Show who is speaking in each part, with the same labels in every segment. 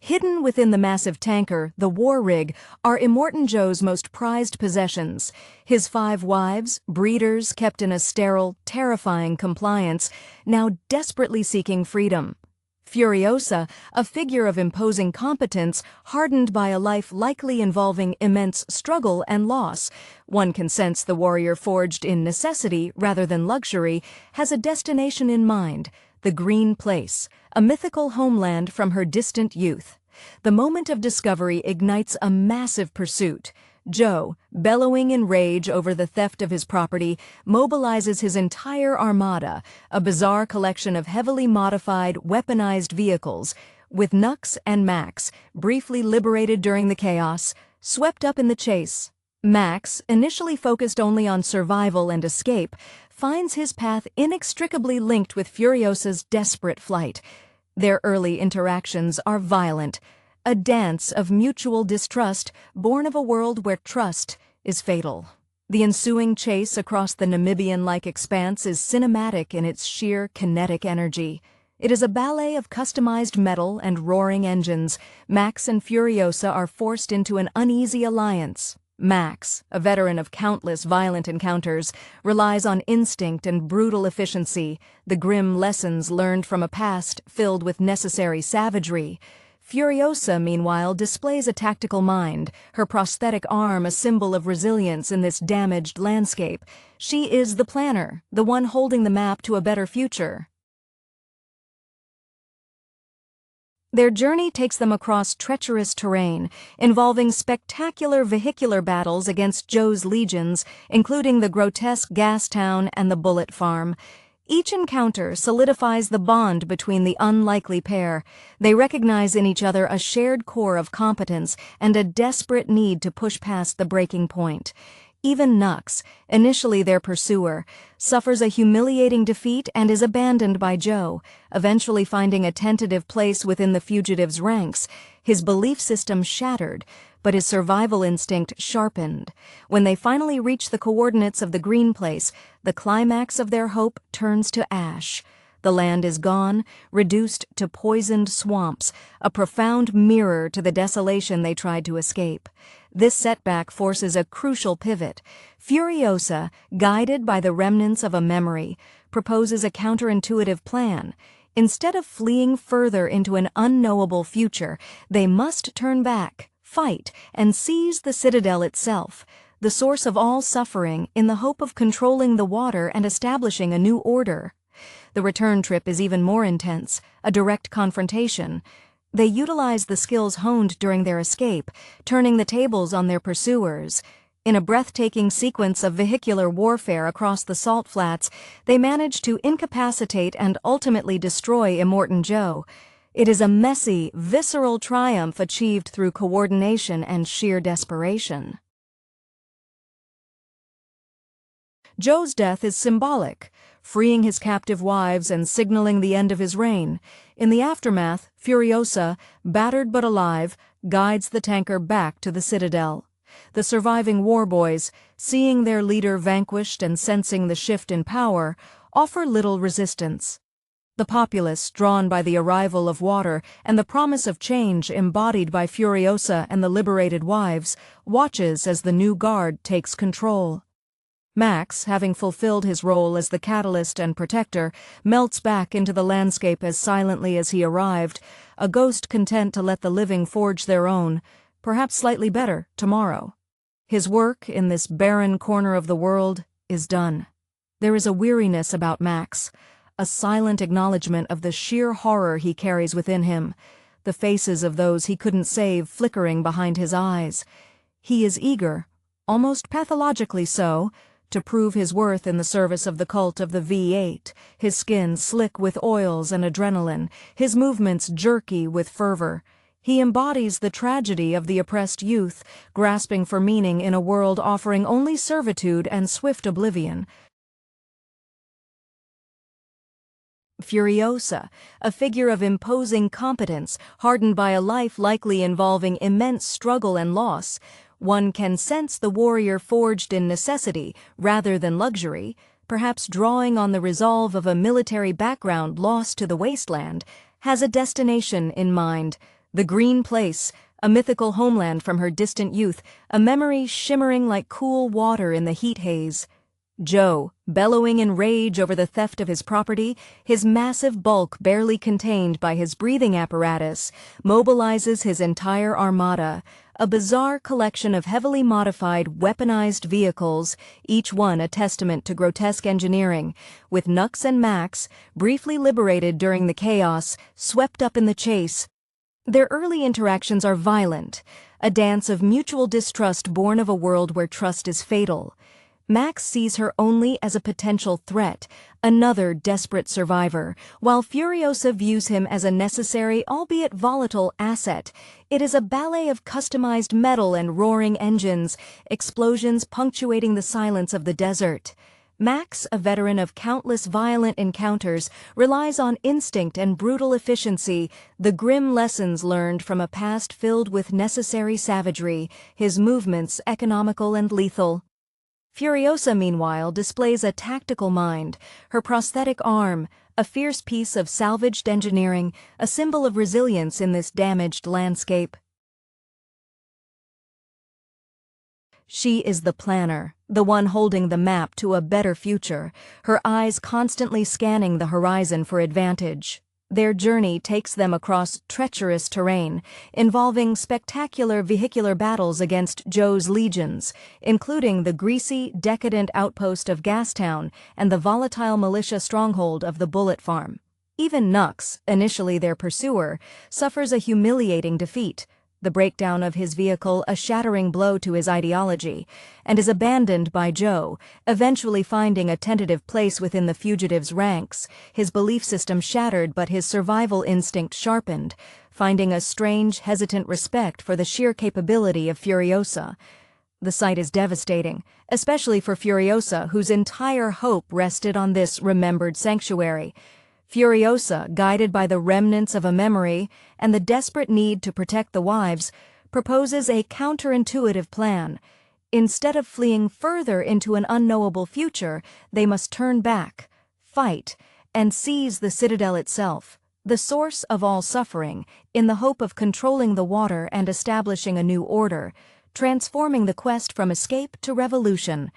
Speaker 1: Hidden within the massive tanker, the war rig, are Immortan Joe's most prized possessions. His 5 wives, breeders kept in a sterile, terrifying compliance, now desperately seeking freedom. Furiosa, a figure of imposing competence, hardened by a life likely involving immense struggle and loss. One can sense the warrior forged in necessity rather than luxury has a destination in mind, the Green Place, a mythical homeland from her distant youth. The moment of discovery ignites a massive pursuit. Joe, bellowing in rage over the theft of his property, mobilizes his entire armada, a bizarre collection of heavily modified, weaponized vehicles, with Nux and Max, briefly liberated during the chaos, swept up in the chase. Max, initially focused only on survival and escape, finds his path inextricably linked with Furiosa's desperate flight. Their early interactions are violent, a dance of mutual distrust born of a world where trust is fatal. The ensuing chase across the Namibian-like expanse is cinematic in its sheer kinetic energy. It is a ballet of customized metal and roaring engines. Max and Furiosa are forced into an uneasy alliance. Max, a veteran of countless violent encounters, relies on instinct and brutal efficiency, the grim lessons learned from a past filled with necessary savagery. Furiosa, meanwhile, displays a tactical mind, her prosthetic arm a symbol of resilience in this damaged landscape. She is the planner, the one holding the map to a better future. Their journey takes them across treacherous terrain, involving spectacular vehicular battles against Joe's legions, including the grotesque gas town and the bullet farm. Each encounter solidifies the bond between the unlikely pair. They recognize in each other a shared core of competence and a desperate need to push past the breaking point. Even Nux, initially their pursuer, suffers a humiliating defeat and is abandoned by Joe, eventually finding a tentative place within the fugitive's ranks, his belief system shattered, but his survival instinct sharpened. When they finally reach the coordinates of the Green Place, the climax of their hope turns to ash. The land is gone, reduced to poisoned swamps, a profound mirror to the desolation they tried to escape. This setback forces a crucial pivot. Furiosa, guided by the remnants of a memory, proposes a counterintuitive plan. Instead of fleeing further into an unknowable future, they must turn back, fight, and seize the citadel itself, the source of all suffering, in the hope of controlling the water and establishing a new order. The return trip is even more intense, a direct confrontation. They utilize the skills honed during their escape, turning the tables on their pursuers. In a breathtaking sequence of vehicular warfare across the salt flats, they manage to incapacitate and ultimately destroy Immortan Joe. It is a messy, visceral triumph achieved through coordination and sheer desperation. Joe's death is symbolic, freeing his captive wives and signaling the end of his reign. In the aftermath, Furiosa, battered but alive, guides the tanker back to the citadel. The surviving war boys, seeing their leader vanquished and sensing the shift in power, offer little resistance. The populace, drawn by the arrival of water and the promise of change embodied by Furiosa and the liberated wives, watches as the new guard takes control. Max, having fulfilled his role as the catalyst and protector, melts back into the landscape as silently as he arrived, a ghost content to let the living forge their own, perhaps slightly better, tomorrow. His work in this barren corner of the world is done. There is a weariness about Max, a silent acknowledgement of the sheer horror he carries within him, the faces of those he couldn't save flickering behind his eyes. He is eager, almost pathologically so, to prove his worth in the service of the cult of the V8, his skin slick with oils and adrenaline, his movements jerky with fervor. He embodies the tragedy of the oppressed youth, grasping for meaning in a world offering only servitude and swift oblivion. Furiosa, a figure of imposing competence, hardened by a life likely involving immense struggle and loss. One can sense the warrior forged in necessity rather than luxury, perhaps drawing on the resolve of a military background lost to the wasteland, has a destination in mind, The Green Place, a mythical homeland from her distant youth, a memory shimmering like cool water in the heat haze. Joe, bellowing in rage over the theft of his property, his massive bulk barely contained by his breathing apparatus, mobilizes his entire armada, a bizarre collection of heavily modified, weaponized vehicles, each one a testament to grotesque engineering, with Nux and Max, briefly liberated during the chaos, swept up in the chase. Their early interactions are violent, a dance of mutual distrust born of a world where trust is fatal. Max sees her only as a potential threat, another desperate survivor, while Furiosa views him as a necessary, albeit volatile, asset. It is a ballet of customized metal and roaring engines, explosions punctuating the silence of the desert. Max, a veteran of countless violent encounters, relies on instinct and brutal efficiency, the grim lessons learned from a past filled with necessary savagery, his movements economical and lethal. Furiosa, meanwhile, displays a tactical mind, her prosthetic arm, a fierce piece of salvaged engineering, a symbol of resilience in this damaged landscape. She is the planner, the one holding the map to a better future, her eyes constantly scanning the horizon for advantage. Their journey takes them across treacherous terrain, involving spectacular vehicular battles against Joe's legions, including the greasy, decadent outpost of Gastown and the volatile militia stronghold of the Bullet Farm. Even Nux, initially their pursuer, suffers a humiliating defeat, the breakdown of his vehicle a shattering blow to his ideology, and is abandoned by Joe, eventually finding a tentative place within the fugitive's ranks, his belief system shattered but his survival instinct sharpened, finding a strange, hesitant respect for the sheer capability of Furiosa. The sight is devastating, especially for Furiosa, whose entire hope rested on this remembered sanctuary. Furiosa, guided by the remnants of a memory and the desperate need to protect the wives, proposes a counterintuitive plan. Instead of fleeing further into an unknowable future, they must turn back, fight, and seize the citadel itself, the source of all suffering, in the hope of controlling the water and establishing a new order, transforming the quest from escape to revolution.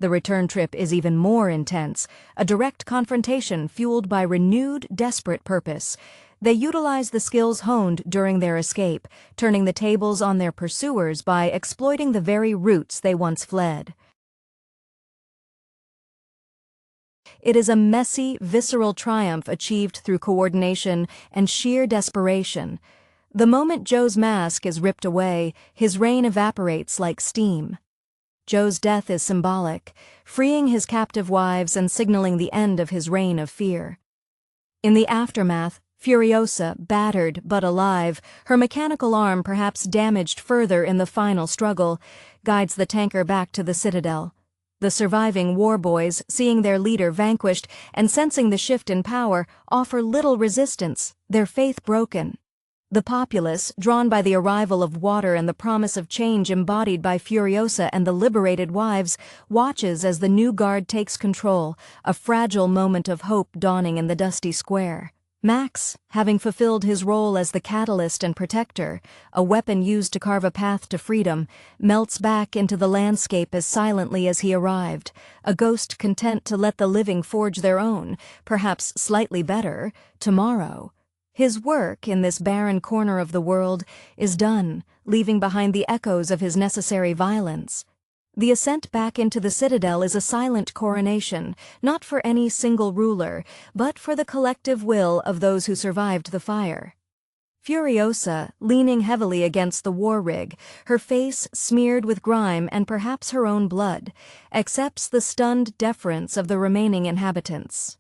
Speaker 1: The return trip is even more intense, a direct confrontation fueled by renewed, desperate purpose. They utilize the skills honed during their escape, turning the tables on their pursuers by exploiting the very routes they once fled. It is a messy, visceral triumph achieved through coordination and sheer desperation. The moment Joe's mask is ripped away, his reign evaporates like steam. Joe's death is symbolic, freeing his captive wives and signaling the end of his reign of fear. In the aftermath, Furiosa, battered but alive, her mechanical arm perhaps damaged further in the final struggle, guides the tanker back to the citadel. The surviving war boys, seeing their leader vanquished and sensing the shift in power, offer little resistance, their faith broken. The populace, drawn by the arrival of water and the promise of change embodied by Furiosa and the liberated wives, watches as the new guard takes control, a fragile moment of hope dawning in the dusty square. Max, having fulfilled his role as the catalyst and protector, a weapon used to carve a path to freedom, melts back into the landscape as silently as he arrived, a ghost content to let the living forge their own, perhaps slightly better, tomorrow. His work in this barren corner of the world is done, leaving behind the echoes of his necessary violence. The ascent back into the citadel is a silent coronation, not for any single ruler, but for the collective will of those who survived the fire. Furiosa, leaning heavily against the war rig, her face smeared with grime and perhaps her own blood, accepts the stunned deference of the remaining inhabitants.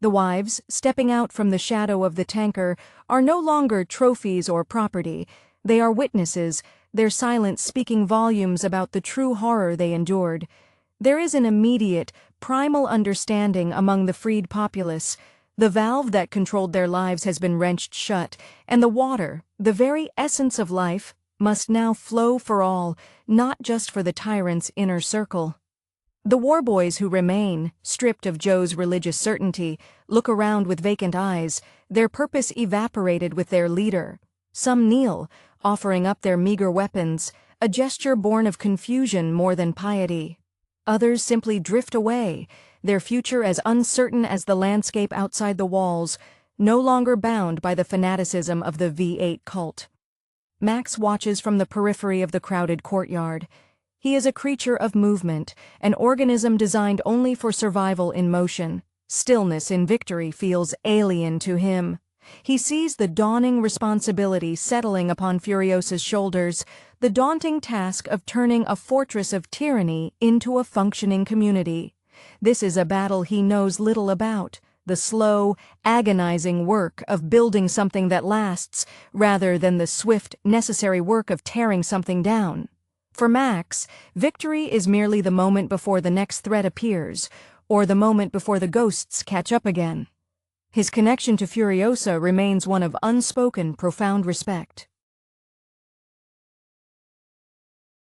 Speaker 1: The wives, stepping out from the shadow of the tanker, are no longer trophies or property. They are witnesses, their silence speaking volumes about the true horror they endured. There is an immediate, primal understanding among the freed populace. The valve that controlled their lives has been wrenched shut, and the water, the very essence of life, must now flow for all, not just for the tyrant's inner circle. The war boys who remain, stripped of Joe's religious certainty, look around with vacant eyes, their purpose evaporated with their leader. Some kneel, offering up their meager weapons, a gesture born of confusion more than piety. Others simply drift away, their future as uncertain as the landscape outside the walls, no longer bound by the fanaticism of the V8 cult. Max watches from the periphery of the crowded courtyard. He is a creature of movement, an organism designed only for survival in motion. Stillness in victory feels alien to him. He sees the dawning responsibility settling upon Furiosa's shoulders, the daunting task of turning a fortress of tyranny into a functioning community. This is a battle he knows little about, the slow, agonizing work of building something that lasts, rather than the swift, necessary work of tearing something down. For Max, victory is merely the moment before the next threat appears, or the moment before the ghosts catch up again. His connection to Furiosa remains one of unspoken, profound respect.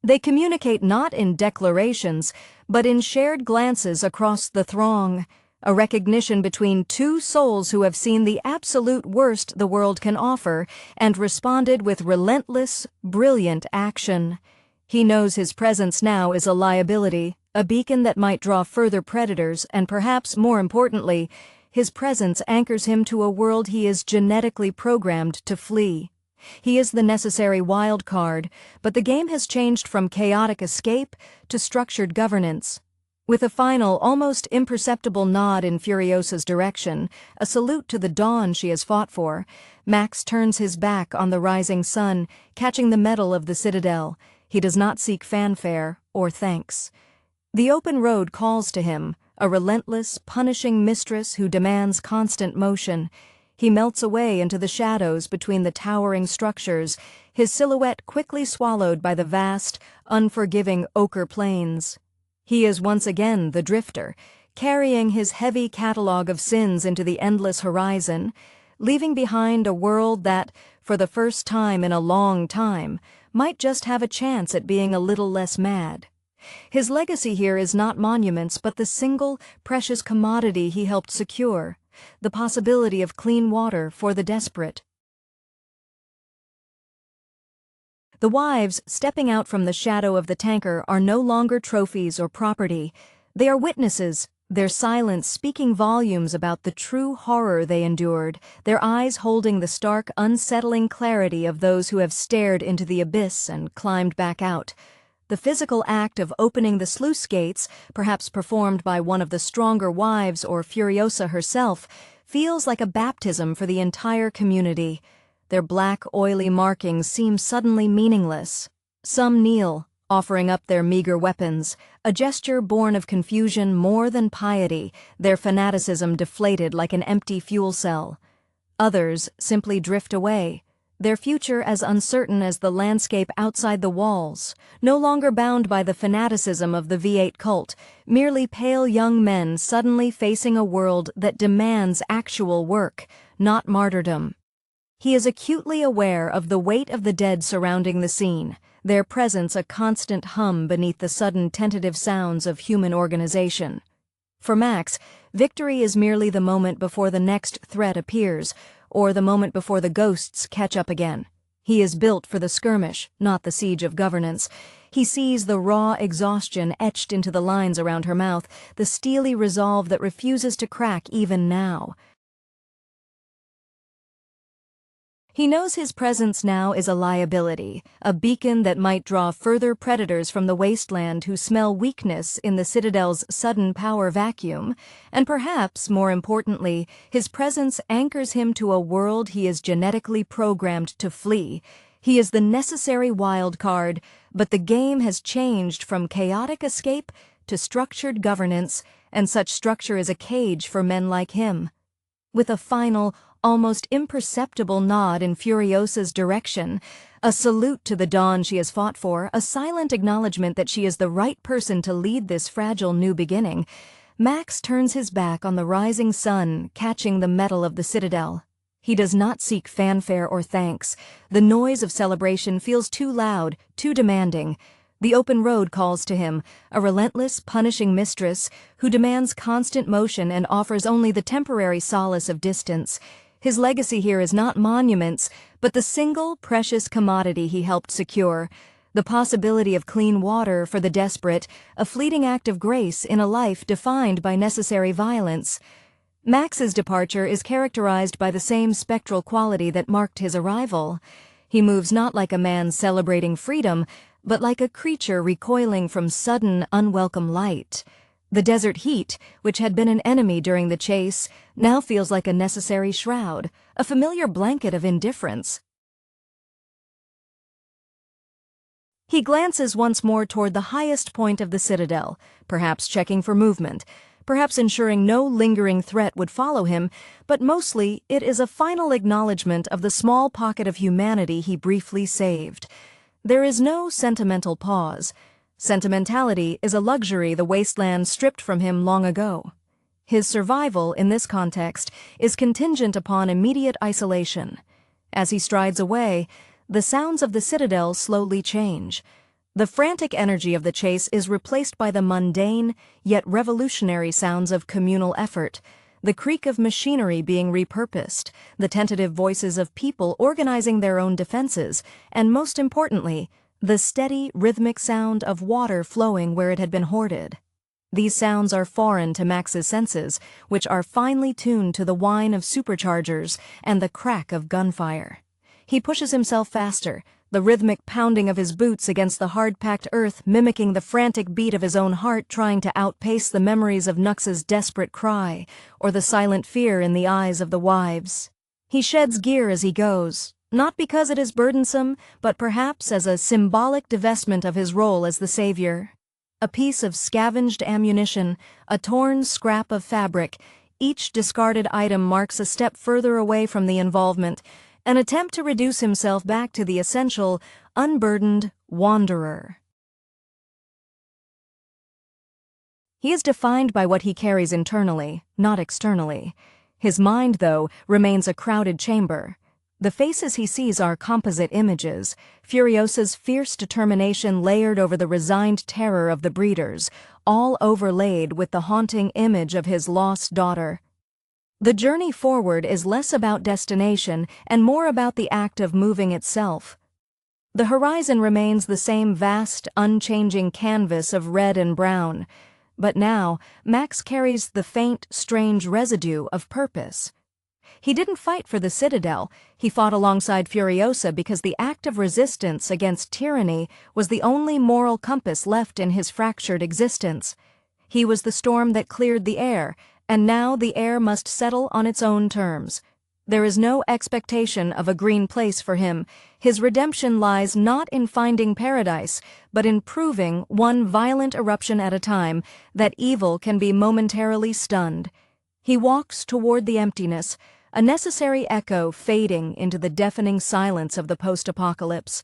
Speaker 1: They communicate not in declarations, but in shared glances across the throng, a recognition between two souls who have seen the absolute worst the world can offer and responded with relentless, brilliant action. He knows his presence now is a liability, a beacon that might draw further predators, and perhaps more importantly, his presence anchors him to a world he is genetically programmed to flee. He is the necessary wild card, but the game has changed from chaotic escape to structured governance. With a final, almost imperceptible nod in Furiosa's direction, a salute to the dawn she has fought for, Max turns his back on the rising sun, catching the metal of the citadel. He does not seek fanfare or thanks. The open road calls to him, a relentless, punishing mistress who demands constant motion. He melts away into the shadows between the towering structures, his silhouette quickly swallowed by the vast, unforgiving ochre plains. He is once again the drifter, carrying his heavy catalogue of sins into the endless horizon, leaving behind a world that, for the first time in a long time, might just have a chance at being a little less mad. His legacy here is not monuments, but the single, precious commodity he helped secure, the possibility of clean water for the desperate. The wives, stepping out from the shadow of the tanker, are no longer trophies or property. They are witnesses, their silence speaking volumes about the true horror they endured, their eyes holding the stark, unsettling clarity of those who have stared into the abyss and climbed back out. The physical act of opening the sluice gates, perhaps performed by one of the stronger wives or Furiosa herself, feels like a baptism for the entire community. Their black, oily markings seem suddenly meaningless. Some kneel, offering up their meager weapons, a gesture born of confusion more than piety, their fanaticism deflated like an empty fuel cell. Others simply drift away, their future as uncertain as the landscape outside the walls, no longer bound by the fanaticism of the V8 cult, merely pale young men suddenly facing a world that demands actual work, not martyrdom. He is acutely aware of the weight of the dead surrounding the scene, their presence a constant hum beneath the sudden tentative sounds of human organization. For Max, victory is merely the moment before the next threat appears, or the moment before the ghosts catch up again. He is built for the skirmish, not the siege of governance. He sees the raw exhaustion etched into the lines around her mouth, the steely resolve that refuses to crack even now. He knows his presence now is a liability, a beacon that might draw further predators from the wasteland who smell weakness in the Citadel's sudden power vacuum, and perhaps, more importantly, his presence anchors him to a world he is genetically programmed to flee. He is the necessary wild card, but the game has changed from chaotic escape to structured governance, and such structure is a cage for men like him. With a final, almost imperceptible nod in Furiosa's direction, a salute to the dawn she has fought for, a silent acknowledgement that she is the right person to lead this fragile new beginning, Max turns his back on the rising sun, catching the metal of the citadel. He does not seek fanfare or thanks. The noise of celebration feels too loud, too demanding. The open road calls to him, a relentless, punishing mistress who demands constant motion and offers only the temporary solace of distance. His legacy here is not monuments, but the single precious commodity he helped secure, the possibility of clean water for the desperate, a fleeting act of grace in a life defined by necessary violence. Max's departure is characterized by the same spectral quality that marked his arrival. He moves not like a man celebrating freedom, but like a creature recoiling from sudden, unwelcome light. The desert heat, which had been an enemy during the chase, now feels like a necessary shroud, a familiar blanket of indifference. He glances once more toward the highest point of the citadel, perhaps checking for movement, perhaps ensuring no lingering threat would follow him, but mostly it is a final acknowledgement of the small pocket of humanity he briefly saved. There is no sentimental pause. Sentimentality is a luxury the wasteland stripped from him long ago. His survival, in this context, is contingent upon immediate isolation. As he strides away, the sounds of the citadel slowly change. The frantic energy of the chase is replaced by the mundane, yet revolutionary sounds of communal effort, the creak of machinery being repurposed, the tentative voices of people organizing their own defenses, and most importantly, the steady, rhythmic sound of water flowing where it had been hoarded. These sounds are foreign to Max's senses, which are finely tuned to the whine of superchargers and the crack of gunfire. He pushes himself faster, the rhythmic pounding of his boots against the hard-packed earth mimicking the frantic beat of his own heart trying to outpace the memories of Nux's desperate cry, or the silent fear in the eyes of the wives. He sheds gear as he goes, not because it is burdensome, but perhaps as a symbolic divestment of his role as the savior. A piece of scavenged ammunition, a torn scrap of fabric, each discarded item marks a step further away from the involvement, an attempt to reduce himself back to the essential, unburdened wanderer. He is defined by what he carries internally, not externally. His mind, though, remains a crowded chamber. The faces he sees are composite images, Furiosa's fierce determination layered over the resigned terror of the breeders, all overlaid with the haunting image of his lost daughter. The journey forward is less about destination and more about the act of moving itself. The horizon remains the same vast, unchanging canvas of red and brown, but now Max carries the faint, strange residue of purpose. He didn't fight for the citadel, he fought alongside Furiosa because the act of resistance against tyranny was the only moral compass left in his fractured existence. He was the storm that cleared the air, and now the air must settle on its own terms. There is no expectation of a green place for him. His redemption lies not in finding paradise, but in proving, one violent eruption at a time, that evil can be momentarily stunned. He walks toward the emptiness, a necessary echo fading into the deafening silence of the post-apocalypse.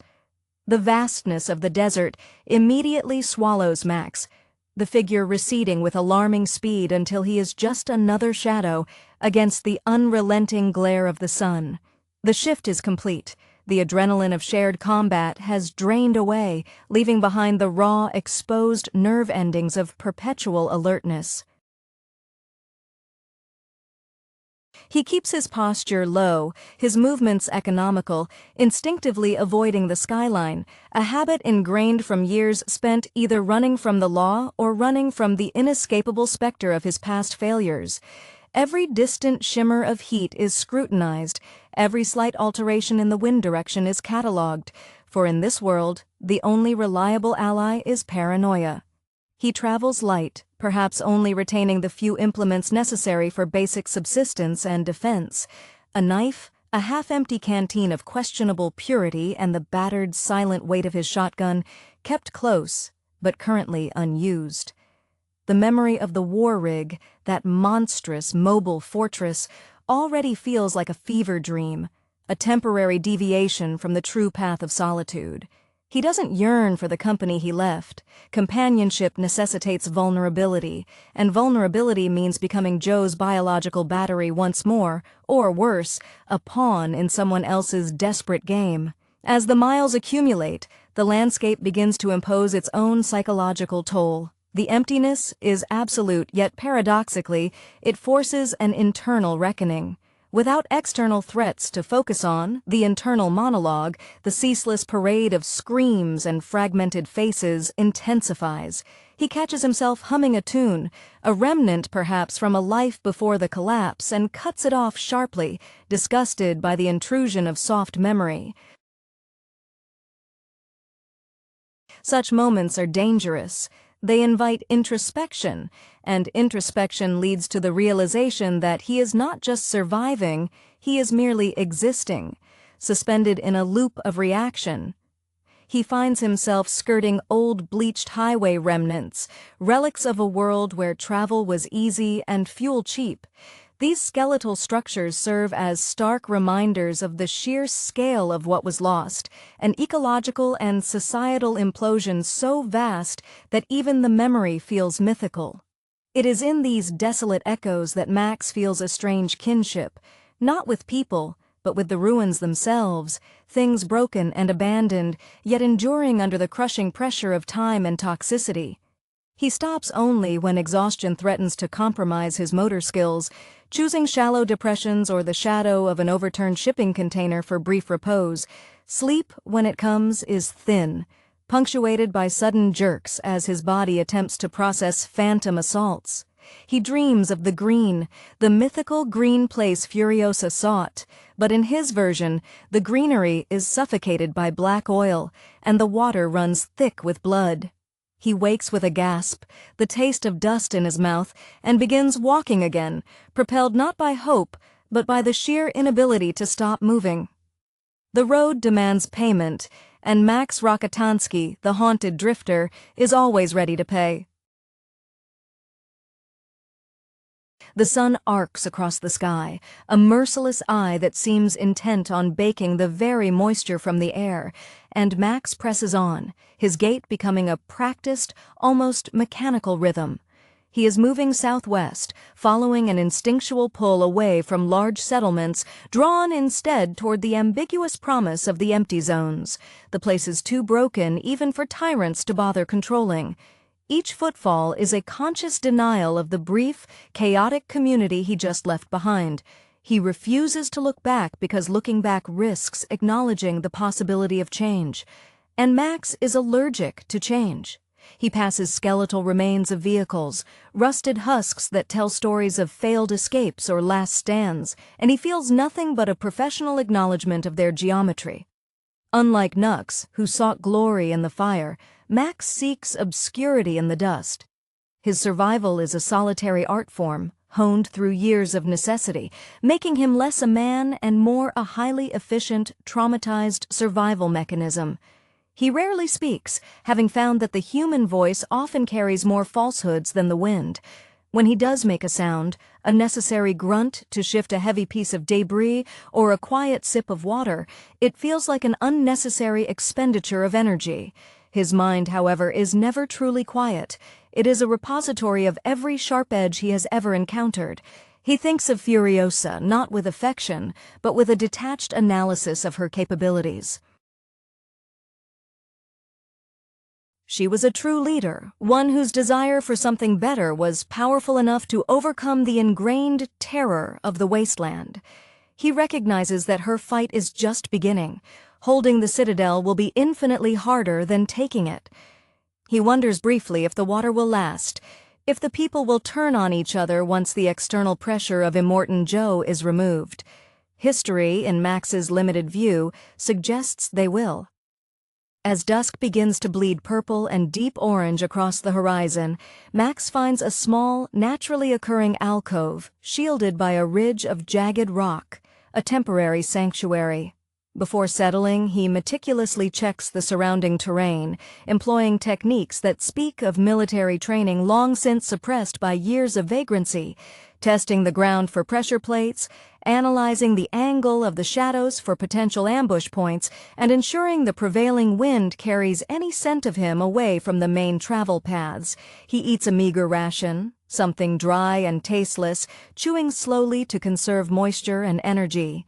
Speaker 1: The vastness of the desert immediately swallows Max, the figure receding with alarming speed until he is just another shadow against the unrelenting glare of the sun. The shift is complete. The adrenaline of shared combat has drained away, leaving behind the raw, exposed nerve endings of perpetual alertness. He keeps his posture low, his movements economical, instinctively avoiding the skyline, a habit ingrained from years spent either running from the law or running from the inescapable specter of his past failures. Every distant shimmer of heat is scrutinized, every slight alteration in the wind direction is catalogued, for in this world, the only reliable ally is paranoia. He travels light, perhaps only retaining the few implements necessary for basic subsistence and defense: a knife, a half-empty canteen of questionable purity, and the battered, silent weight of his shotgun, kept close, but currently unused. The memory of the war rig, that monstrous, mobile fortress, already feels like a fever dream, a temporary deviation from the true path of solitude. He doesn't yearn for the company he left. Companionship necessitates vulnerability, and vulnerability means becoming Joe's biological battery once more, or worse, a pawn in someone else's desperate game. As the miles accumulate, the landscape begins to impose its own psychological toll. The emptiness is absolute, yet paradoxically, it forces an internal reckoning. Without external threats to focus on, the internal monologue, the ceaseless parade of screams and fragmented faces, intensifies. He catches himself humming a tune, a remnant perhaps from a life before the collapse, and cuts it off sharply, disgusted by the intrusion of soft memory. Such moments are dangerous. They invite introspection, and introspection leads to the realization that he is not just surviving, he is merely existing, suspended in a loop of reaction. He finds himself skirting old bleached highway remnants, relics of a world where travel was easy and fuel cheap. These skeletal structures serve as stark reminders of the sheer scale of what was lost, an ecological and societal implosion so vast that even the memory feels mythical. It is in these desolate echoes that Max feels a strange kinship, not with people, but with the ruins themselves, things broken and abandoned, yet enduring under the crushing pressure of time and toxicity. He stops only when exhaustion threatens to compromise his motor skills, choosing shallow depressions or the shadow of an overturned shipping container for brief repose. Sleep, when it comes, is thin, punctuated by sudden jerks as his body attempts to process phantom assaults. He dreams of the green, the mythical green place Furiosa sought, but in his version, the greenery is suffocated by black oil, and the water runs thick with blood. He wakes with a gasp, the taste of dust in his mouth, and begins walking again, propelled not by hope, but by the sheer inability to stop moving. The road demands payment, and Max Rokotansky, the haunted drifter, is always ready to pay. The sun arcs across the sky, a merciless eye that seems intent on baking the very moisture from the air, and Max presses on, his gait becoming a practiced, almost mechanical rhythm. He is moving southwest, following an instinctual pull away from large settlements, drawn instead toward the ambiguous promise of the empty zones, the places too broken even for tyrants to bother controlling. Each footfall is a conscious denial of the brief, chaotic community he just left behind. He refuses to look back because looking back risks acknowledging the possibility of change. And Max is allergic to change. He passes skeletal remains of vehicles, rusted husks that tell stories of failed escapes or last stands, and he feels nothing but a professional acknowledgement of their geometry. Unlike Nux, who sought glory in the fire, Max seeks obscurity in the dust. His survival is a solitary art form, honed through years of necessity, making him less a man and more a highly efficient, traumatized survival mechanism. He rarely speaks, having found that the human voice often carries more falsehoods than the wind. When he does make a sound, a necessary grunt to shift a heavy piece of debris or a quiet sip of water, it feels like an unnecessary expenditure of energy. His mind, however, is never truly quiet. It is a repository of every sharp edge he has ever encountered. He thinks of Furiosa not with affection, but with a detached analysis of her capabilities. She was a true leader, one whose desire for something better was powerful enough to overcome the ingrained terror of the wasteland. He recognizes that her fight is just beginning. Holding the citadel will be infinitely harder than taking it. He wonders briefly if the water will last, if the people will turn on each other once the external pressure of Immortan Joe is removed. History, in Max's limited view, suggests they will. As dusk begins to bleed purple and deep orange across the horizon, Max finds a small, naturally occurring alcove, shielded by a ridge of jagged rock, a temporary sanctuary. Before settling, he meticulously checks the surrounding terrain, employing techniques that speak of military training long since suppressed by years of vagrancy, testing the ground for pressure plates, analyzing the angle of the shadows for potential ambush points, and ensuring the prevailing wind carries any scent of him away from the main travel paths. He eats a meager ration, something dry and tasteless, chewing slowly to conserve moisture and energy.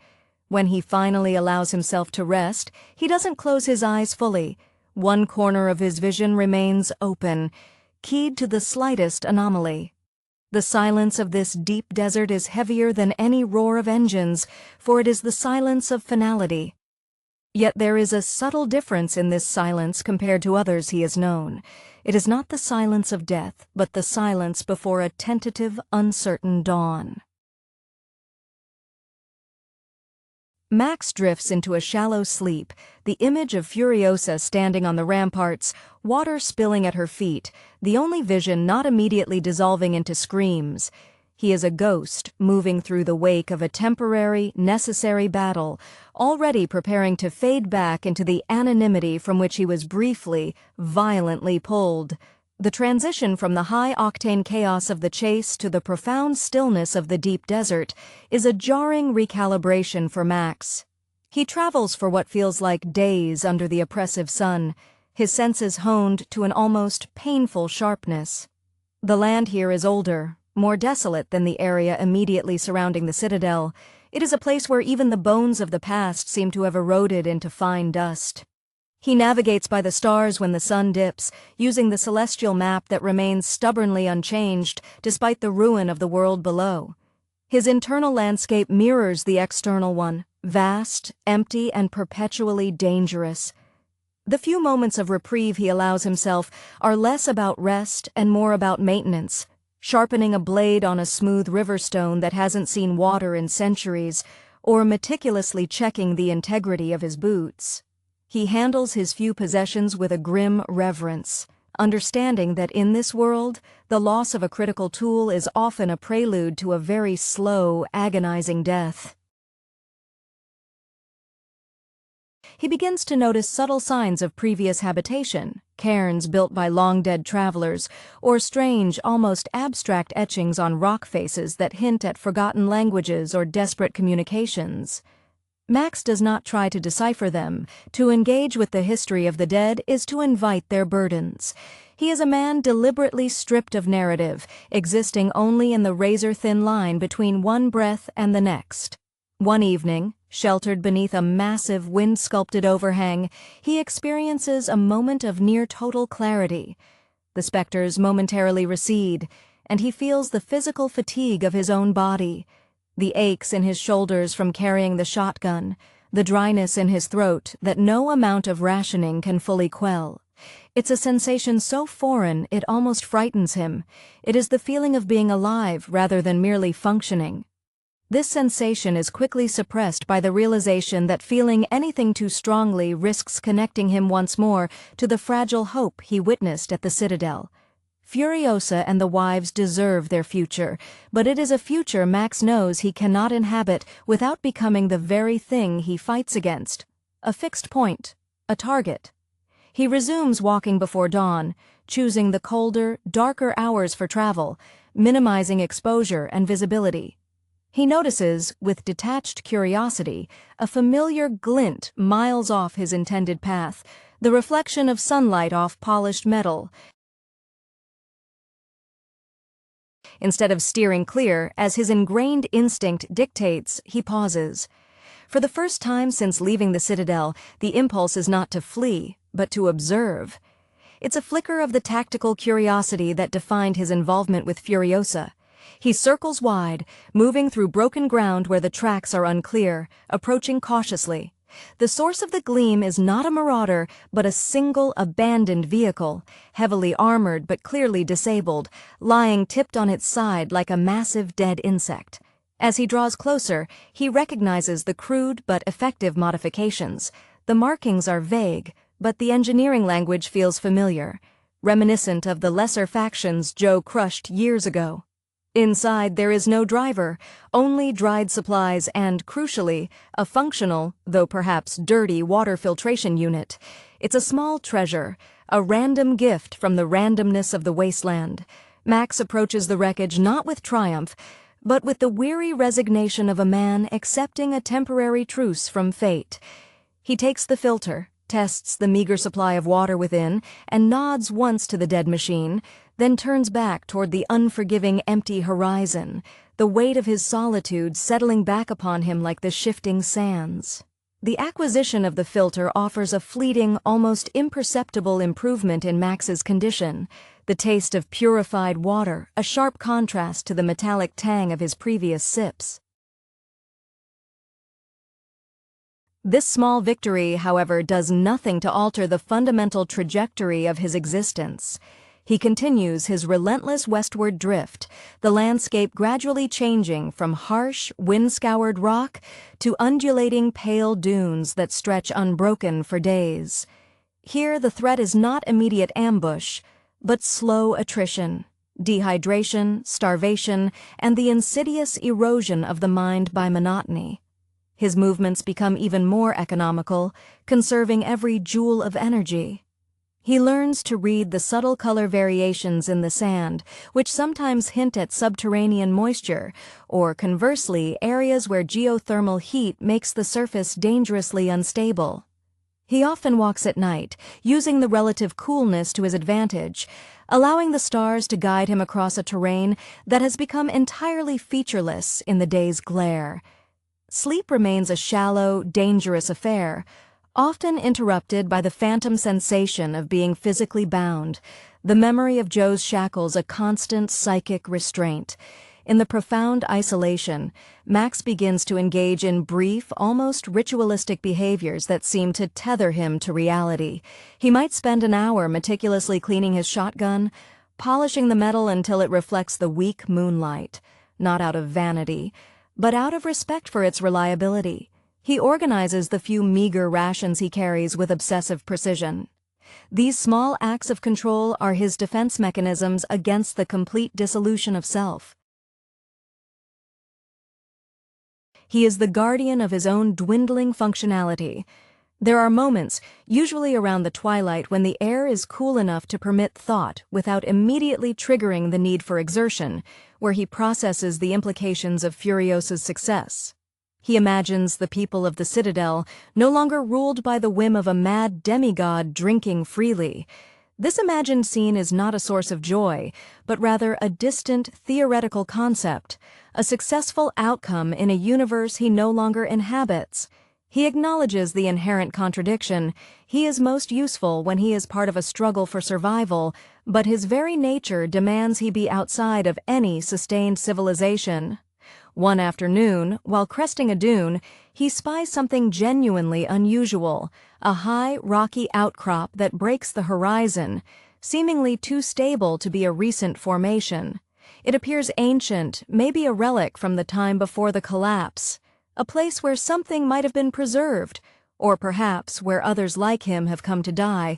Speaker 1: When he finally allows himself to rest, he doesn't close his eyes fully. One corner of his vision remains open, keyed to the slightest anomaly. The silence of this deep desert is heavier than any roar of engines, for it is the silence of finality. Yet there is a subtle difference in this silence compared to others he has known. It is not the silence of death, but the silence before a tentative, uncertain dawn. Max drifts into a shallow sleep, the image of Furiosa standing on the ramparts, water spilling at her feet, the only vision not immediately dissolving into screams. He is a ghost, moving through the wake of a temporary, necessary battle, already preparing to fade back into the anonymity from which he was briefly, violently pulled. The transition from the high-octane chaos of the chase to the profound stillness of the deep desert is a jarring recalibration for Max. He travels for what feels like days under the oppressive sun, his senses honed to an almost painful sharpness. The land here is older, more desolate than the area immediately surrounding the citadel. It is a place where even the bones of the past seem to have eroded into fine dust. He navigates by the stars when the sun dips, using the celestial map that remains stubbornly unchanged despite the ruin of the world below. His internal landscape mirrors the external one, vast, empty, and perpetually dangerous. The few moments of reprieve he allows himself are less about rest and more about maintenance, sharpening a blade on a smooth riverstone that hasn't seen water in centuries, or meticulously checking the integrity of his boots. He handles his few possessions with a grim reverence, understanding that in this world, the loss of a critical tool is often a prelude to a very slow, agonizing death. He begins to notice subtle signs of previous habitation, cairns built by long-dead travelers, or strange, almost abstract etchings on rock faces that hint at forgotten languages or desperate communications. Max does not try to decipher them. To engage with the history of the dead is to invite their burdens. He is a man deliberately stripped of narrative, existing only in the razor-thin line between one breath and the next. One evening, sheltered beneath a massive wind-sculpted overhang, he experiences a moment of near-total clarity. The specters momentarily recede, and he feels the physical fatigue of his own body. The aches in his shoulders from carrying the shotgun, the dryness in his throat that no amount of rationing can fully quell. It's a sensation so foreign it almost frightens him. It is the feeling of being alive rather than merely functioning. This sensation is quickly suppressed by the realization that feeling anything too strongly risks connecting him once more to the fragile hope he witnessed at the citadel. Furiosa and the wives deserve their future, but it is a future Max knows he cannot inhabit without becoming the very thing he fights against. A fixed point, a target. He resumes walking before dawn, choosing the colder, darker hours for travel, minimizing exposure and visibility. He notices, with detached curiosity, a familiar glint miles off his intended path, the reflection of sunlight off polished metal. Instead of steering clear, as his ingrained instinct dictates, he pauses. For the first time since leaving the citadel, the impulse is not to flee, but to observe. It's a flicker of the tactical curiosity that defined his involvement with Furiosa. He circles wide, moving through broken ground where the tracks are unclear, approaching cautiously. The source of the gleam is not a marauder, but a single abandoned vehicle, heavily armored but clearly disabled, lying tipped on its side like a massive dead insect. As he draws closer, he recognizes the crude but effective modifications. The markings are vague, but the engineering language feels familiar, reminiscent of the lesser factions Joe crushed years ago. Inside, there is no driver, only dried supplies and, crucially, a functional, though perhaps dirty, water filtration unit. It's a small treasure, a random gift from the randomness of the wasteland. Max approaches the wreckage not with triumph, but with the weary resignation of a man accepting a temporary truce from fate. He takes the filter, tests the meager supply of water within, and nods once to the dead machine, then turns back toward the unforgiving empty horizon, the weight of his solitude settling back upon him like the shifting sands. The acquisition of the filter offers a fleeting, almost imperceptible improvement in Max's condition, the taste of purified water, a sharp contrast to the metallic tang of his previous sips. This small victory, however, does nothing to alter the fundamental trajectory of his existence. He continues his relentless westward drift, the landscape gradually changing from harsh, wind-scoured rock to undulating pale dunes that stretch unbroken for days. Here the threat is not immediate ambush, but slow attrition, dehydration, starvation, and the insidious erosion of the mind by monotony. His movements become even more economical, conserving every joule of energy. He learns to read the subtle color variations in the sand, which sometimes hint at subterranean moisture, or conversely, areas where geothermal heat makes the surface dangerously unstable. He often walks at night, using the relative coolness to his advantage, allowing the stars to guide him across a terrain that has become entirely featureless in the day's glare. Sleep remains a shallow, dangerous affair, often interrupted by the phantom sensation of being physically bound, the memory of Joe's shackles a constant psychic restraint. In the profound isolation, Max begins to engage in brief, almost ritualistic behaviors that seem to tether him to reality. He might spend an hour meticulously cleaning his shotgun, polishing the metal until it reflects the weak moonlight, not out of vanity, but out of respect for its reliability. He organizes the few meager rations he carries with obsessive precision. These small acts of control are his defense mechanisms against the complete dissolution of self. He is the guardian of his own dwindling functionality. There are moments, usually around the twilight, when the air is cool enough to permit thought without immediately triggering the need for exertion, where he processes the implications of Furiosa's success. He imagines the people of the Citadel no longer ruled by the whim of a mad demigod drinking freely. This imagined scene is not a source of joy, but rather a distant, theoretical concept, a successful outcome in a universe he no longer inhabits. He acknowledges the inherent contradiction. He is most useful when he is part of a struggle for survival, but his very nature demands he be outside of any sustained civilization. One afternoon, while cresting a dune, he spies something genuinely unusual, a high, rocky outcrop that breaks the horizon, seemingly too stable to be a recent formation. It appears ancient, maybe a relic from the time before the collapse, a place where something might have been preserved, or perhaps where others like him have come to die.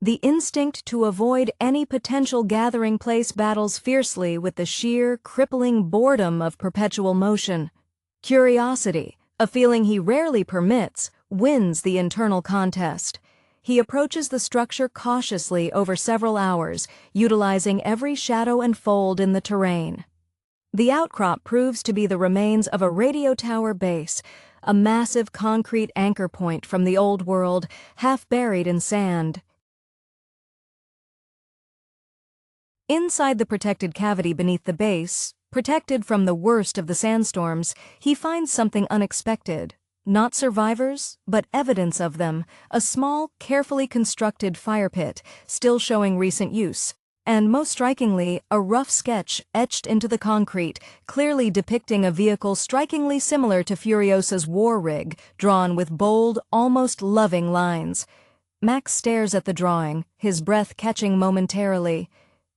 Speaker 1: The instinct to avoid any potential gathering place battles fiercely with the sheer, crippling boredom of perpetual motion. Curiosity, a feeling he rarely permits, wins the internal contest. He approaches the structure cautiously over several hours, utilizing every shadow and fold in the terrain. The outcrop proves to be the remains of a radio tower base, a massive concrete anchor point from the old world, half buried in sand. Inside the protected cavity beneath the base, protected from the worst of the sandstorms, he finds something unexpected. Not survivors, but evidence of them, a small, carefully constructed fire pit, still showing recent use. And most strikingly, a rough sketch etched into the concrete, clearly depicting a vehicle strikingly similar to Furiosa's war rig, drawn with bold, almost loving lines. Max stares at the drawing, his breath catching momentarily.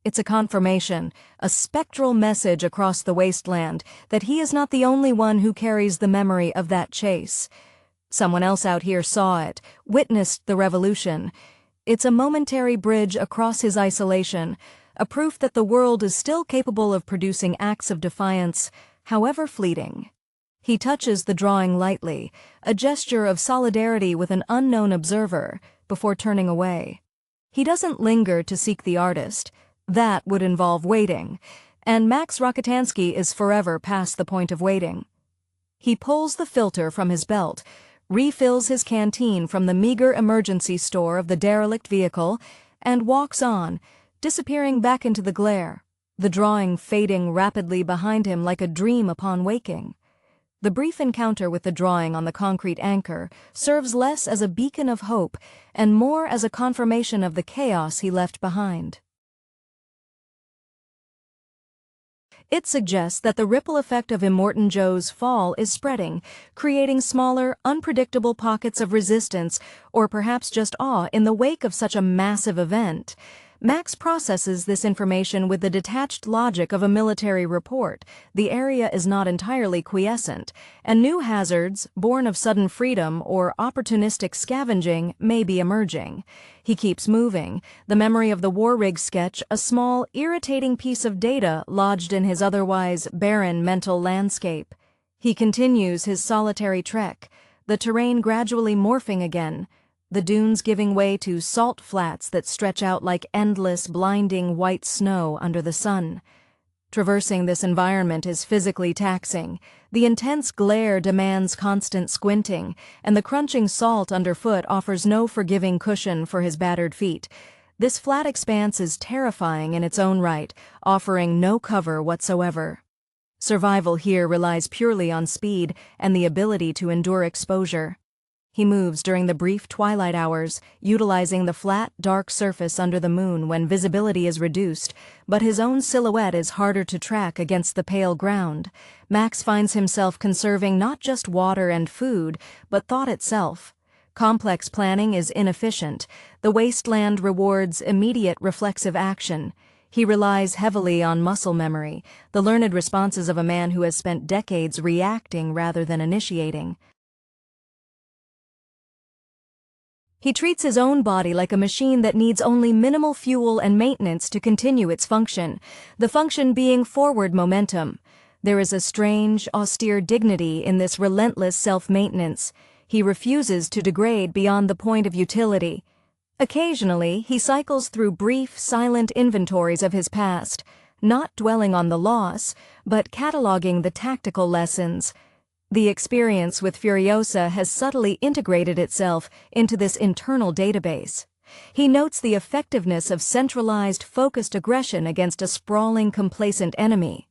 Speaker 1: It's a confirmation, a spectral message across the wasteland, that he is not the only one who carries the memory of that chase. Someone else out here saw it, witnessed the revolution. It's a momentary bridge across his isolation, a proof that the world is still capable of producing acts of defiance, however fleeting. He touches the drawing lightly, a gesture of solidarity with an unknown observer, before turning away. He doesn't linger to seek the artist. That would involve waiting, and Max Rokotansky is forever past the point of waiting. He pulls the filter from his belt, refills his canteen from the meager emergency store of the derelict vehicle, and walks on, disappearing back into the glare, the drawing fading rapidly behind him like a dream upon waking. The brief encounter with the drawing on the concrete anchor serves less as a beacon of hope and more as a confirmation of the chaos he left behind. It suggests that the ripple effect of Immortan Joe's fall is spreading, creating smaller, unpredictable pockets of resistance or perhaps just awe in the wake of such a massive event. Max processes this information with the detached logic of a military report. The area is not entirely quiescent, and new hazards, born of sudden freedom or opportunistic scavenging, may be emerging. He keeps moving, the memory of the war rig sketch a small, irritating piece of data lodged in his otherwise barren mental landscape. He continues his solitary trek, the terrain gradually morphing again, the dunes giving way to salt flats that stretch out like endless, blinding white snow under the sun. Traversing this environment is physically taxing. The intense glare demands constant squinting, and the crunching salt underfoot offers no forgiving cushion for his battered feet. This flat expanse is terrifying in its own right, offering no cover whatsoever. Survival here relies purely on speed and the ability to endure exposure. He moves during the brief twilight hours, utilizing the flat, dark surface under the moon when visibility is reduced, but his own silhouette is harder to track against the pale ground. Max finds himself conserving not just water and food, but thought itself. Complex planning is inefficient. The wasteland rewards immediate reflexive action. He relies heavily on muscle memory, the learned responses of a man who has spent decades reacting rather than initiating. He treats his own body like a machine that needs only minimal fuel and maintenance to continue its function, the function being forward momentum. There is a strange, austere dignity in this relentless self-maintenance. He refuses to degrade beyond the point of utility. Occasionally, he cycles through brief, silent inventories of his past, not dwelling on the loss, but cataloging the tactical lessons. The experience with Furiosa has subtly integrated itself into this internal database. He notes the effectiveness of centralized, focused aggression against a sprawling, complacent enemy.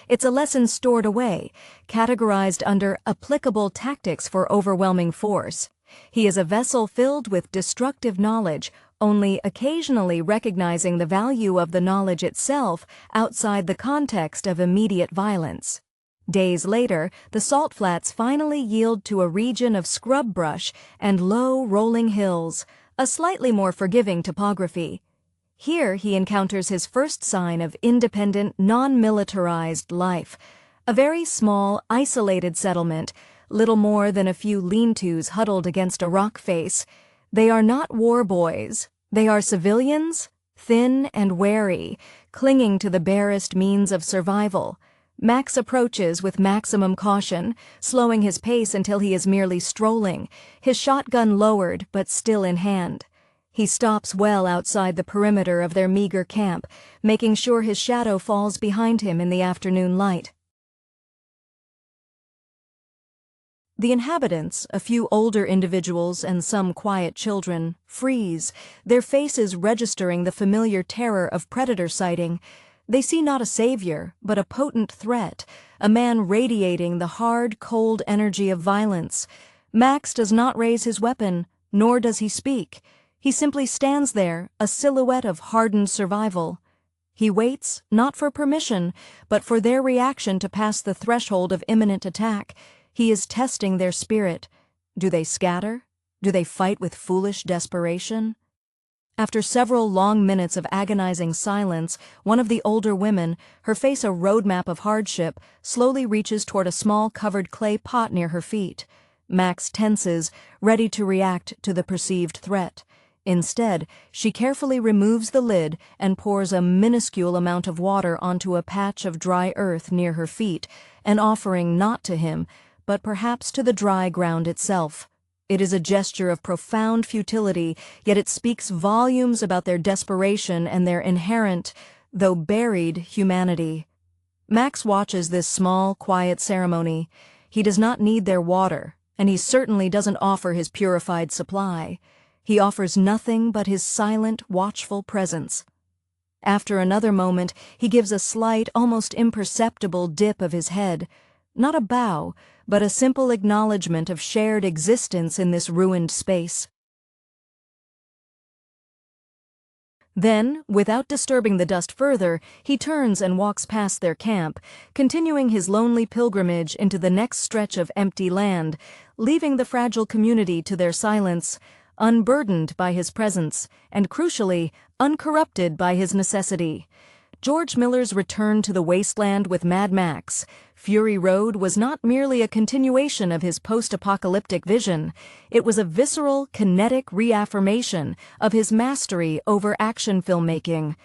Speaker 1: It's a lesson stored away, categorized under applicable tactics for overwhelming force. He is a vessel filled with destructive knowledge, only occasionally recognizing the value of the knowledge itself outside the context of immediate violence. Days later, the salt flats finally yield to a region of scrub brush and low, rolling hills, a slightly more forgiving topography. Here he encounters his first sign of independent, non-militarized life, a very small, isolated settlement, little more than a few lean-tos huddled against a rock face. They are not war boys. They are civilians, thin and wary, clinging to the barest means of survival. Max approaches with maximum caution, slowing his pace until he is merely strolling, his shotgun lowered but still in hand. He stops well outside the perimeter of their meager camp, making sure his shadow falls behind him in the afternoon light. The inhabitants, a few older individuals and some quiet children, freeze, their faces registering the familiar terror of predator sighting. They see not a savior, but a potent threat, a man radiating the hard, cold energy of violence. Max does not raise his weapon, nor does he speak. He simply stands there, a silhouette of hardened survival. He waits, not for permission, but for their reaction to pass the threshold of imminent attack. He is testing their spirit. Do they scatter? Do they fight with foolish desperation? After several long minutes of agonizing silence, one of the older women, her face a roadmap of hardship, slowly reaches toward a small covered clay pot near her feet. Max tenses, ready to react to the perceived threat. Instead, she carefully removes the lid and pours a minuscule amount of water onto a patch of dry earth near her feet, an offering not to him, but perhaps to the dry ground itself. It is a gesture of profound futility, yet it speaks volumes about their desperation and their inherent, though buried, humanity. Max watches this small, quiet ceremony. He does not need their water, and he certainly doesn't offer his purified supply. He offers nothing but his silent, watchful presence. After another moment, he gives a slight, almost imperceptible dip of his head. Not a bow, but a simple acknowledgement of shared existence in this ruined space. Then, without disturbing the dust further, he turns and walks past their camp, continuing his lonely pilgrimage into the next stretch of empty land, leaving the fragile community to their silence, unburdened by his presence, and crucially, uncorrupted by his necessity. George Miller's return to the wasteland with Mad Max, Fury Road, was not merely a continuation of his post-apocalyptic vision. It was a visceral, kinetic reaffirmation of his mastery over action filmmaking.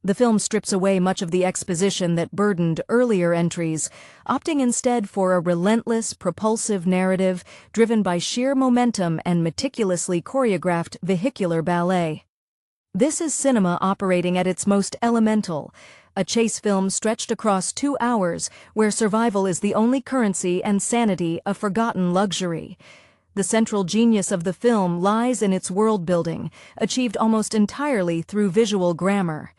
Speaker 1: The film strips away much of the exposition that burdened earlier entries, opting instead for a relentless, propulsive narrative driven by sheer momentum and meticulously choreographed vehicular ballet. This is cinema operating at its most elemental, a chase film stretched across 2 hours where survival is the only currency and sanity a forgotten luxury. The central genius of the film lies in its world-building, achieved almost entirely through visual grammar.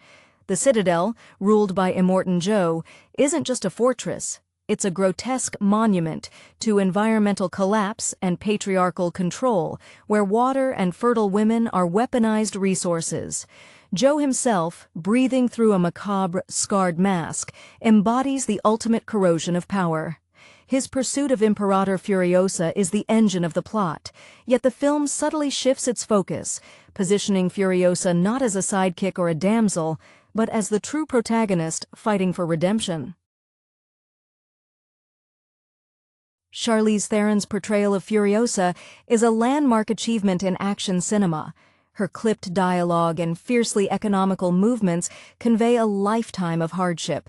Speaker 1: The Citadel, ruled by Immortan Joe, isn't just a fortress. It's a grotesque monument to environmental collapse and patriarchal control, where water and fertile women are weaponized resources. Joe himself, breathing through a macabre, scarred mask, embodies the ultimate corrosion of power. His pursuit of Imperator Furiosa is the engine of the plot, yet the film subtly shifts its focus, positioning Furiosa not as a sidekick or a damsel, but as the true protagonist fighting for redemption. Charlize Theron's portrayal of Furiosa is a landmark achievement in action cinema. Her clipped dialogue and fiercely economical movements convey a lifetime of hardship.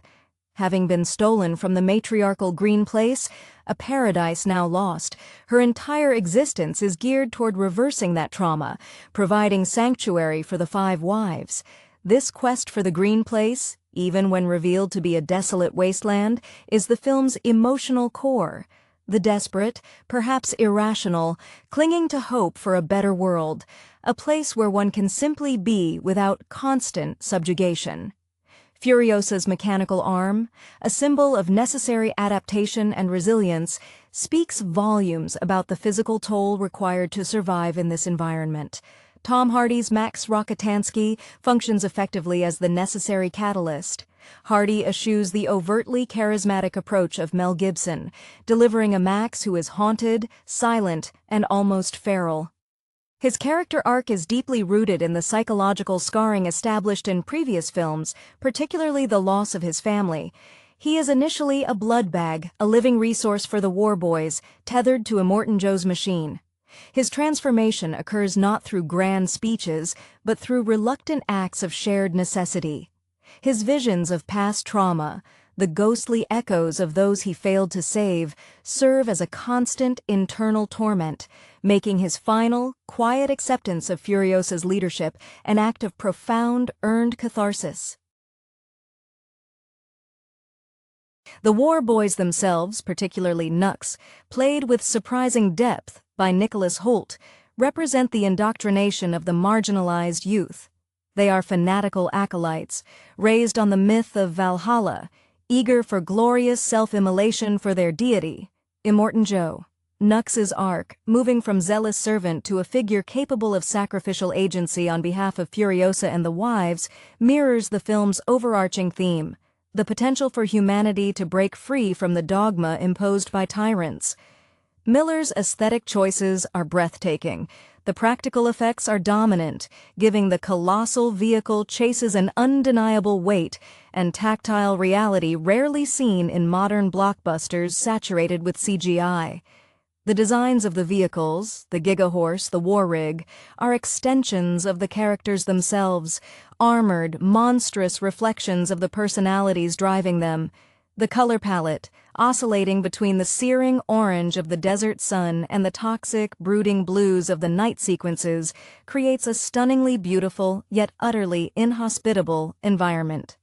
Speaker 1: Having been stolen from the matriarchal Green Place, a paradise now lost, her entire existence is geared toward reversing that trauma, providing sanctuary for the 5 wives. This quest for the Green Place, even when revealed to be a desolate wasteland, is the film's emotional core. The desperate, perhaps irrational, clinging to hope for a better world, a place where one can simply be without constant subjugation. Furiosa's mechanical arm, a symbol of necessary adaptation and resilience, speaks volumes about the physical toll required to survive in this environment. Tom Hardy's Max Rokitansky functions effectively as the necessary catalyst. Hardy eschews the overtly charismatic approach of Mel Gibson, delivering a Max who is haunted, silent, and almost feral. His character arc is deeply rooted in the psychological scarring established in previous films, particularly the loss of his family. He is initially a blood bag, a living resource for the war boys, tethered to Immortan Joe's machine. His transformation occurs not through grand speeches, but through reluctant acts of shared necessity. His visions of past trauma, the ghostly echoes of those he failed to save, serve as a constant internal torment, making his final, quiet acceptance of Furiosa's leadership an act of profound, earned catharsis. The war boys themselves, particularly Nux, played with surprising depth by Nicholas Hoult, represent the indoctrination of the marginalized youth. They are fanatical acolytes, raised on the myth of Valhalla, eager for glorious self-immolation for their deity, Immortan Joe. Nux's arc, moving from zealous servant to a figure capable of sacrificial agency on behalf of Furiosa and the wives, mirrors the film's overarching theme, the potential for humanity to break free from the dogma imposed by tyrants. Miller's aesthetic choices are breathtaking. The practical effects are dominant, giving the colossal vehicle chases an undeniable weight and tactile reality rarely seen in modern blockbusters saturated with CGI. The designs of the vehicles, the Gigahorse, the War Rig, are extensions of the characters themselves, armored, monstrous reflections of the personalities driving them. The color palette, oscillating between the searing orange of the desert sun and the toxic, brooding blues of the night sequences, creates a stunningly beautiful, yet utterly inhospitable environment.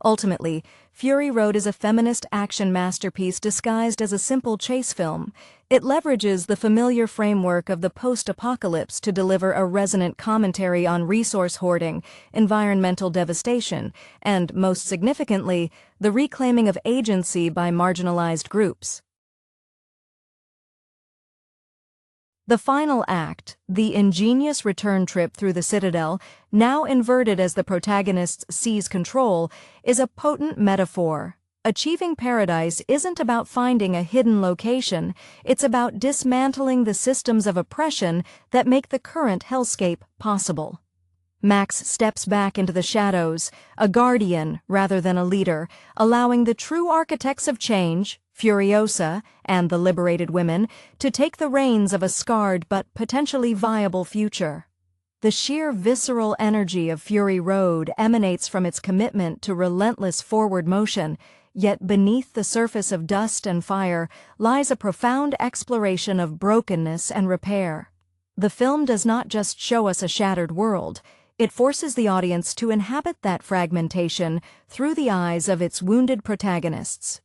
Speaker 1: Ultimately, Fury Road is a feminist action masterpiece disguised as a simple chase film. It leverages the familiar framework of the post-apocalypse to deliver a resonant commentary on resource hoarding, environmental devastation, and, most significantly, the reclaiming of agency by marginalized groups. The final act, the ingenious return trip through the Citadel, now inverted as the protagonist seize control, is a potent metaphor. Achieving paradise isn't about finding a hidden location, it's about dismantling the systems of oppression that make the current hellscape possible. Max steps back into the shadows, a guardian rather than a leader, allowing the true architects of change, Furiosa and the liberated women, to take the reins of a scarred but potentially viable future. The sheer visceral energy of Fury Road emanates from its commitment to relentless forward motion, yet beneath the surface of dust and fire lies a profound exploration of brokenness and repair. The film does not just show us a shattered world, it forces the audience to inhabit that fragmentation through the eyes of its wounded protagonists.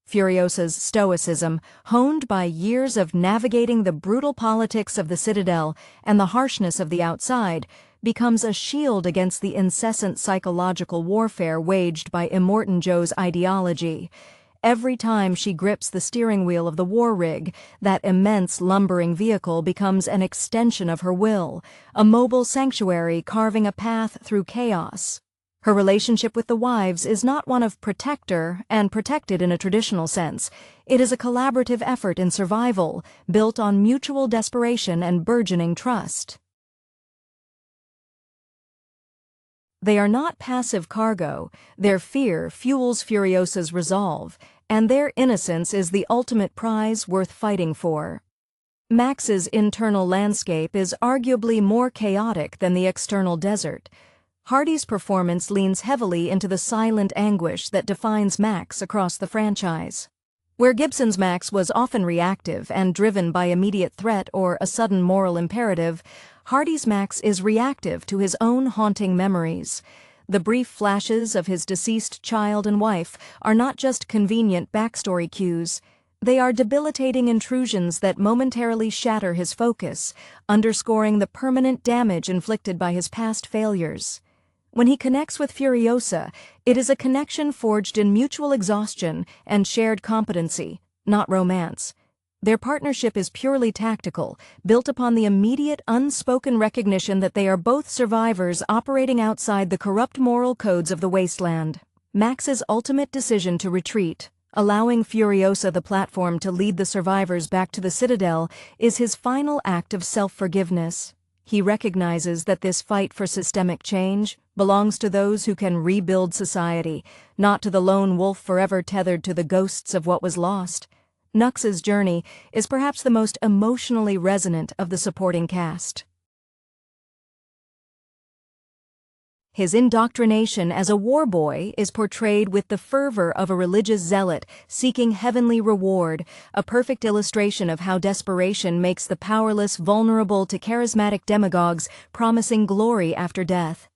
Speaker 1: Furiosa's stoicism, honed by years of navigating the brutal politics of the Citadel and the harshness of the outside, becomes a shield against the incessant psychological warfare waged by Immortan Joe's ideology. Every time she grips the steering wheel of the war rig, that immense lumbering vehicle becomes an extension of her will, a mobile sanctuary carving a path through chaos. Her relationship with the wives is not one of protector and protected in a traditional sense. It is a collaborative effort in survival, built on mutual desperation and burgeoning trust. They are not passive cargo, their fear fuels Furiosa's resolve, and their innocence is the ultimate prize worth fighting for. Max's internal landscape is arguably more chaotic than the external desert. Hardy's performance leans heavily into the silent anguish that defines Max across the franchise. Where Gibson's Max was often reactive and driven by immediate threat or a sudden moral imperative, Hardy's Max is reactive to his own haunting memories. The brief flashes of his deceased child and wife are not just convenient backstory cues. They are debilitating intrusions that momentarily shatter his focus, underscoring the permanent damage inflicted by his past failures. When he connects with Furiosa, it is a connection forged in mutual exhaustion and shared competency, not romance. Their partnership is purely tactical, built upon the immediate, unspoken recognition that they are both survivors operating outside the corrupt moral codes of the wasteland. Max's ultimate decision to retreat, allowing Furiosa the platform to lead the survivors back to the Citadel, is his final act of self-forgiveness. He recognizes that this fight for systemic change belongs to those who can rebuild society, not to the lone wolf forever tethered to the ghosts of what was lost. Nux's journey is perhaps the most emotionally resonant of the supporting cast. His indoctrination as a war boy is portrayed with the fervor of a religious zealot seeking heavenly reward, a perfect illustration of how desperation makes the powerless vulnerable to charismatic demagogues promising glory after death.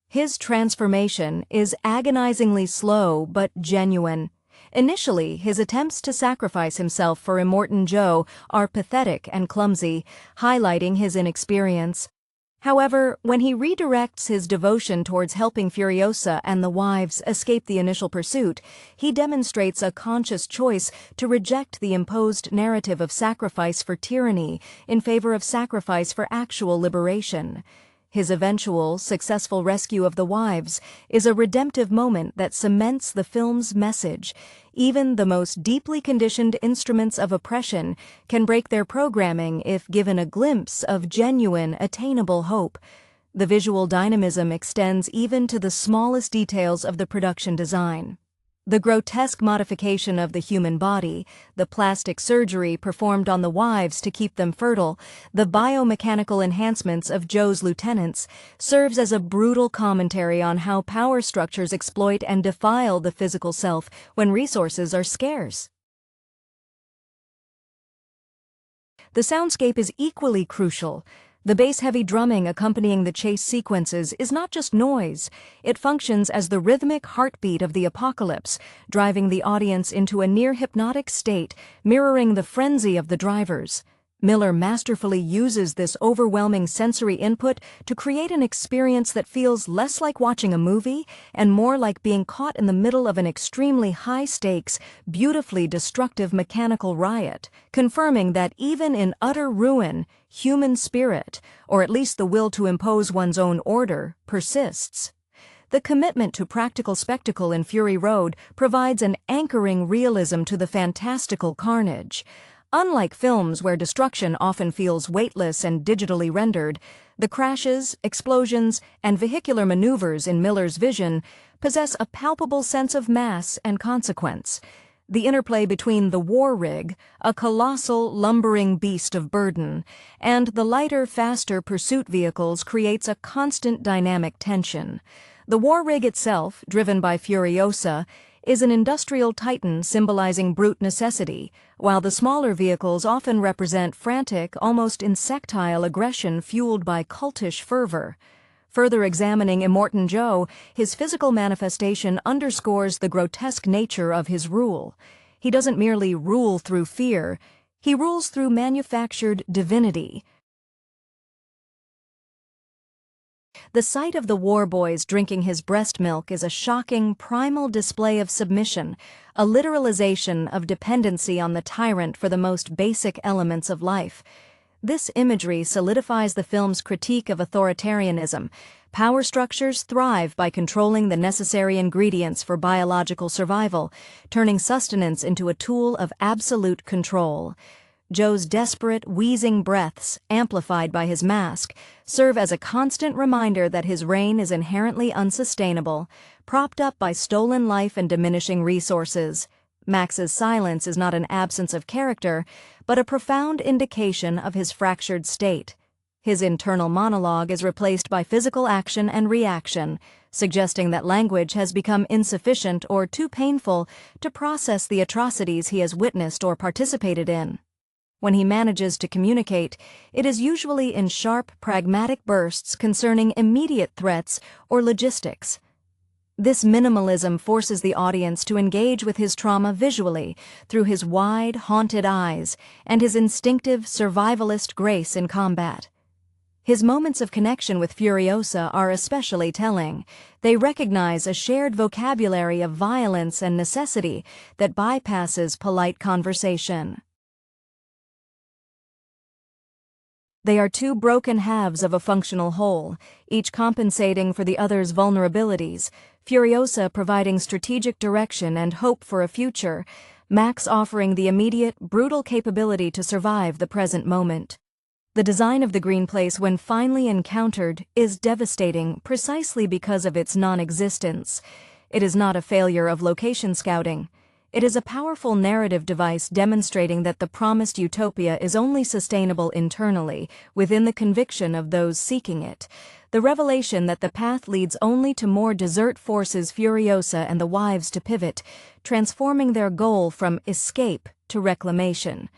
Speaker 1: His transformation is agonizingly slow but genuine. Initially, his attempts to sacrifice himself for Immortan Joe are pathetic and clumsy, highlighting his inexperience. However, when he redirects his devotion towards helping Furiosa and the wives escape the initial pursuit, he demonstrates a conscious choice to reject the imposed narrative of sacrifice for tyranny in favor of sacrifice for actual liberation. His eventual, successful rescue of the wives is a redemptive moment that cements the film's message. Even the most deeply conditioned instruments of oppression can break their programming if given a glimpse of genuine, attainable hope. The visual dynamism extends even to the smallest details of the production design. The grotesque modification of the human body, the plastic surgery performed on the wives to keep them fertile, the biomechanical enhancements of Joe's lieutenants, serves as a brutal commentary on how power structures exploit and defile the physical self when resources are scarce. The soundscape is equally crucial. The bass-heavy drumming accompanying the chase sequences is not just noise, it functions as the rhythmic heartbeat of the apocalypse, driving the audience into a near-hypnotic state, mirroring the frenzy of the drivers. Miller masterfully uses this overwhelming sensory input to create an experience that feels less like watching a movie and more like being caught in the middle of an extremely high-stakes, beautifully destructive mechanical riot, confirming that even in utter ruin, human spirit, or at least the will to impose one's own order, persists. The commitment to practical spectacle in Fury Road provides an anchoring realism to the fantastical carnage. Unlike films where destruction often feels weightless and digitally rendered, the crashes, explosions, and vehicular maneuvers in Miller's vision possess a palpable sense of mass and consequence. The interplay between the war rig, a colossal, lumbering beast of burden, and the lighter, faster pursuit vehicles creates a constant dynamic tension. The war rig itself, driven by Furiosa, is an industrial titan symbolizing brute necessity, while the smaller vehicles often represent frantic, almost insectile aggression fueled by cultish fervor. Further examining Immortan Joe, his physical manifestation underscores the grotesque nature of his rule. He doesn't merely rule through fear, he rules through manufactured divinity. The sight of the war boys drinking his breast milk is a shocking, primal display of submission, a literalization of dependency on the tyrant for the most basic elements of life. This imagery solidifies the film's critique of authoritarianism. Power structures thrive by controlling the necessary ingredients for biological survival, turning sustenance into a tool of absolute control. Joe's desperate, wheezing breaths, amplified by his mask, serve as a constant reminder that his reign is inherently unsustainable, propped up by stolen life and diminishing resources. Max's silence is not an absence of character, but a profound indication of his fractured state. His internal monologue is replaced by physical action and reaction, suggesting that language has become insufficient or too painful to process the atrocities he has witnessed or participated in. When he manages to communicate, it is usually in sharp, pragmatic bursts concerning immediate threats or logistics. This minimalism forces the audience to engage with his trauma visually through his wide, haunted eyes and his instinctive, survivalist grace in combat. His moments of connection with Furiosa are especially telling. They recognize a shared vocabulary of violence and necessity that bypasses polite conversation. They are two broken halves of a functional whole, each compensating for the other's vulnerabilities, Furiosa providing strategic direction and hope for a future, Max offering the immediate, brutal capability to survive the present moment. The design of the green place when finally encountered is devastating precisely because of its non-existence. It is not a failure of location scouting. It is a powerful narrative device demonstrating that the promised utopia is only sustainable internally, within the conviction of those seeking it. The revelation that the path leads only to more desert forces Furiosa and the wives to pivot, transforming their goal from escape to reclamation.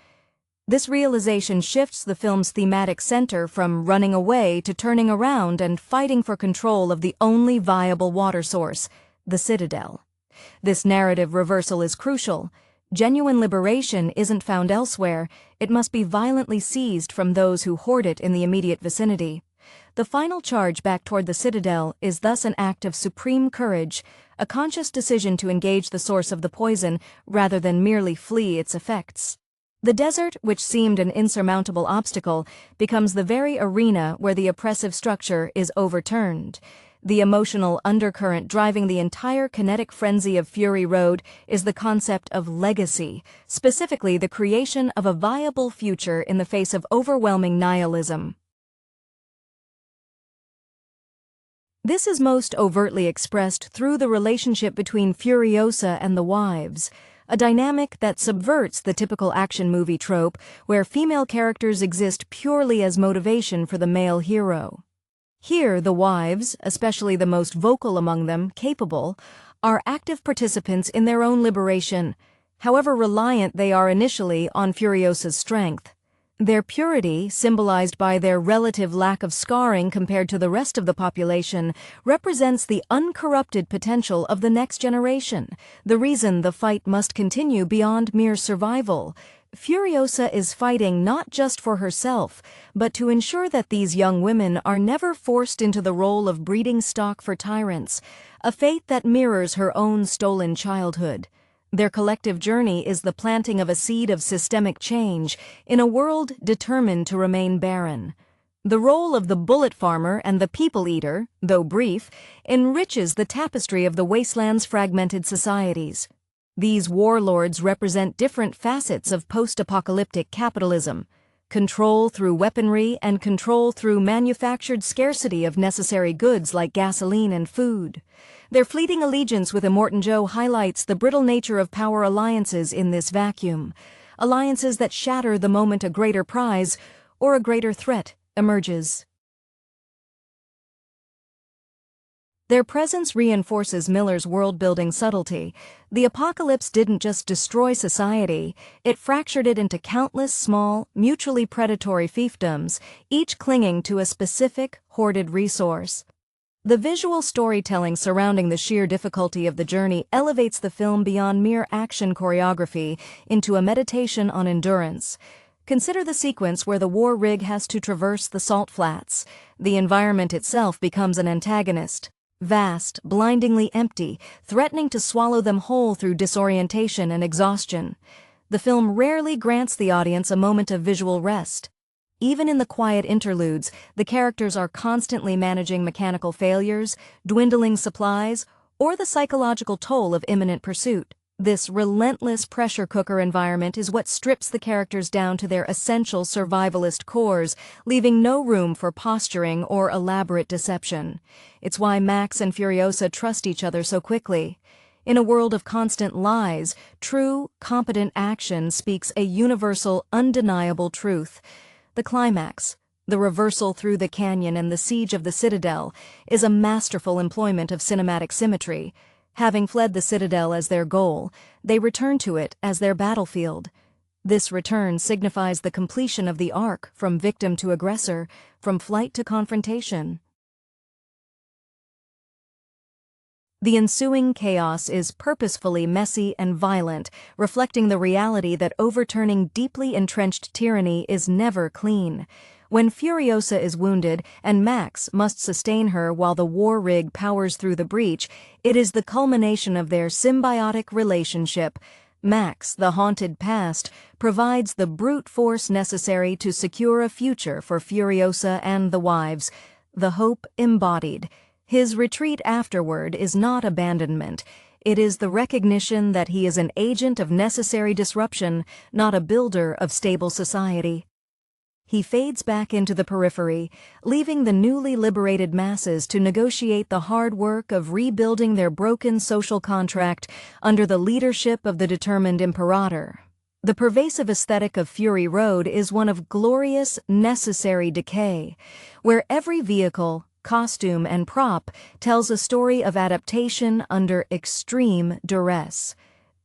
Speaker 1: This realization shifts the film's thematic center from running away to turning around and fighting for control of the only viable water source, the Citadel. This narrative reversal is crucial. Genuine liberation isn't found elsewhere, it must be violently seized from those who hoard it in the immediate vicinity. The final charge back toward the Citadel is thus an act of supreme courage, a conscious decision to engage the source of the poison rather than merely flee its effects. The desert, which seemed an insurmountable obstacle, becomes the very arena where the oppressive structure is overturned. The emotional undercurrent driving the entire kinetic frenzy of Fury Road is the concept of legacy, specifically the creation of a viable future in the face of overwhelming nihilism. This is most overtly expressed through the relationship between Furiosa and the wives, a dynamic that subverts the typical action movie trope where female characters exist purely as motivation for the male hero. Here, the wives, especially the most vocal among them, capable, are active participants in their own liberation, however reliant they are initially on Furiosa's strength. Their purity, symbolized by their relative lack of scarring compared to the rest of the population, represents the uncorrupted potential of the next generation, the reason the fight must continue beyond mere survival. Furiosa is fighting not just for herself, but to ensure that these young women are never forced into the role of breeding stock for tyrants, a fate that mirrors her own stolen childhood. Their collective journey is the planting of a seed of systemic change in a world determined to remain barren. The role of the bullet farmer and the people eater, though brief, enriches the tapestry of the wasteland's fragmented societies. These warlords represent different facets of post-apocalyptic capitalism: control through weaponry and control through manufactured scarcity of necessary goods like gasoline and food. Their fleeting allegiance with Immortan Joe highlights the brittle nature of power alliances in this vacuum, alliances that shatter the moment a greater prize or a greater threat emerges. Their presence reinforces Miller's world-building subtlety. The apocalypse didn't just destroy society, it fractured it into countless small, mutually predatory fiefdoms, each clinging to a specific, hoarded resource. The visual storytelling surrounding the sheer difficulty of the journey elevates the film beyond mere action choreography into a meditation on endurance. Consider the sequence where the war rig has to traverse the salt flats. The environment itself becomes an antagonist. Vast, blindingly empty, threatening to swallow them whole through disorientation and exhaustion. The film rarely grants the audience a moment of visual rest. Even in the quiet interludes, the characters are constantly managing mechanical failures, dwindling supplies, or the psychological toll of imminent pursuit. This relentless pressure cooker environment is what strips the characters down to their essential survivalist cores, leaving no room for posturing or elaborate deception. It's why Max and Furiosa trust each other so quickly. In a world of constant lies, true, competent action speaks a universal, undeniable truth. The climax, the reversal through the canyon and the siege of the Citadel, is a masterful employment of cinematic symmetry. Having fled the Citadel as their goal, they return to it as their battlefield. This return signifies the completion of the arc from victim to aggressor, from flight to confrontation. The ensuing chaos is purposefully messy and violent, reflecting the reality that overturning deeply entrenched tyranny is never clean. When Furiosa is wounded and Max must sustain her while the war rig powers through the breach, it is the culmination of their symbiotic relationship. Max, the haunted past, provides the brute force necessary to secure a future for Furiosa and the wives, the hope embodied. His retreat afterward is not abandonment. It is the recognition that he is an agent of necessary disruption, not a builder of stable society. He fades back into the periphery, leaving the newly liberated masses to negotiate the hard work of rebuilding their broken social contract under the leadership of the determined Imperator. The pervasive aesthetic of Fury Road is one of glorious, necessary decay, where every vehicle, costume, and prop tells a story of adaptation under extreme duress.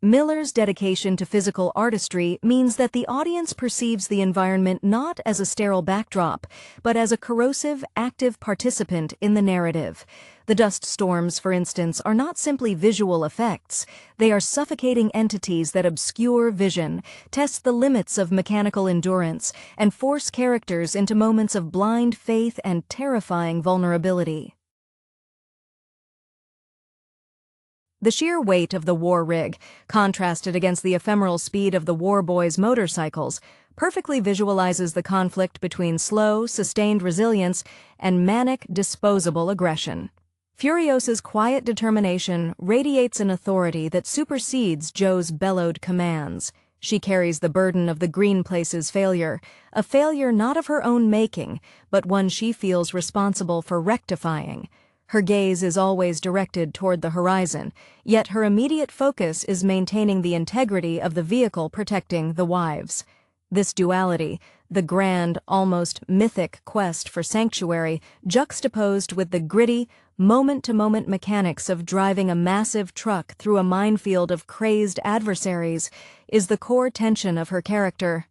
Speaker 1: Miller's dedication to physical artistry means that the audience perceives the environment not as a sterile backdrop, but as a corrosive, active participant in the narrative. The dust storms, for instance, are not simply visual effects. They are suffocating entities that obscure vision, test the limits of mechanical endurance, and force characters into moments of blind faith and terrifying vulnerability. The sheer weight of the war rig, contrasted against the ephemeral speed of the war boys' motorcycles, perfectly visualizes the conflict between slow, sustained resilience and manic, disposable aggression. Furiosa's quiet determination radiates an authority that supersedes Joe's bellowed commands. She carries the burden of the Green Place's failure, a failure not of her own making, but one she feels responsible for rectifying. Her gaze is always directed toward the horizon, yet her immediate focus is maintaining the integrity of the vehicle protecting the wives. This duality, the grand, almost mythic quest for sanctuary, juxtaposed with the gritty, moment-to-moment mechanics of driving a massive truck through a minefield of crazed adversaries, is the core tension of her character.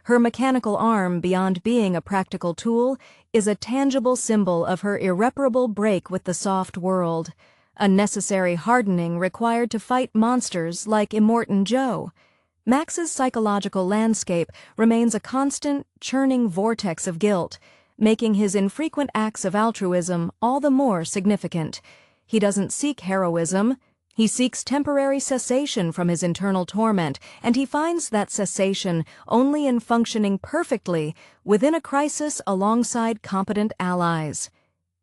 Speaker 1: Her mechanical arm, beyond being a practical tool, is a tangible symbol of her irreparable break with the soft world, a necessary hardening required to fight monsters like Immortan Joe. Max's psychological landscape remains a constant, churning vortex of guilt, making his infrequent acts of altruism all the more significant. He doesn't seek heroism. He seeks temporary cessation from his internal torment, and he finds that cessation only in functioning perfectly within a crisis alongside competent allies.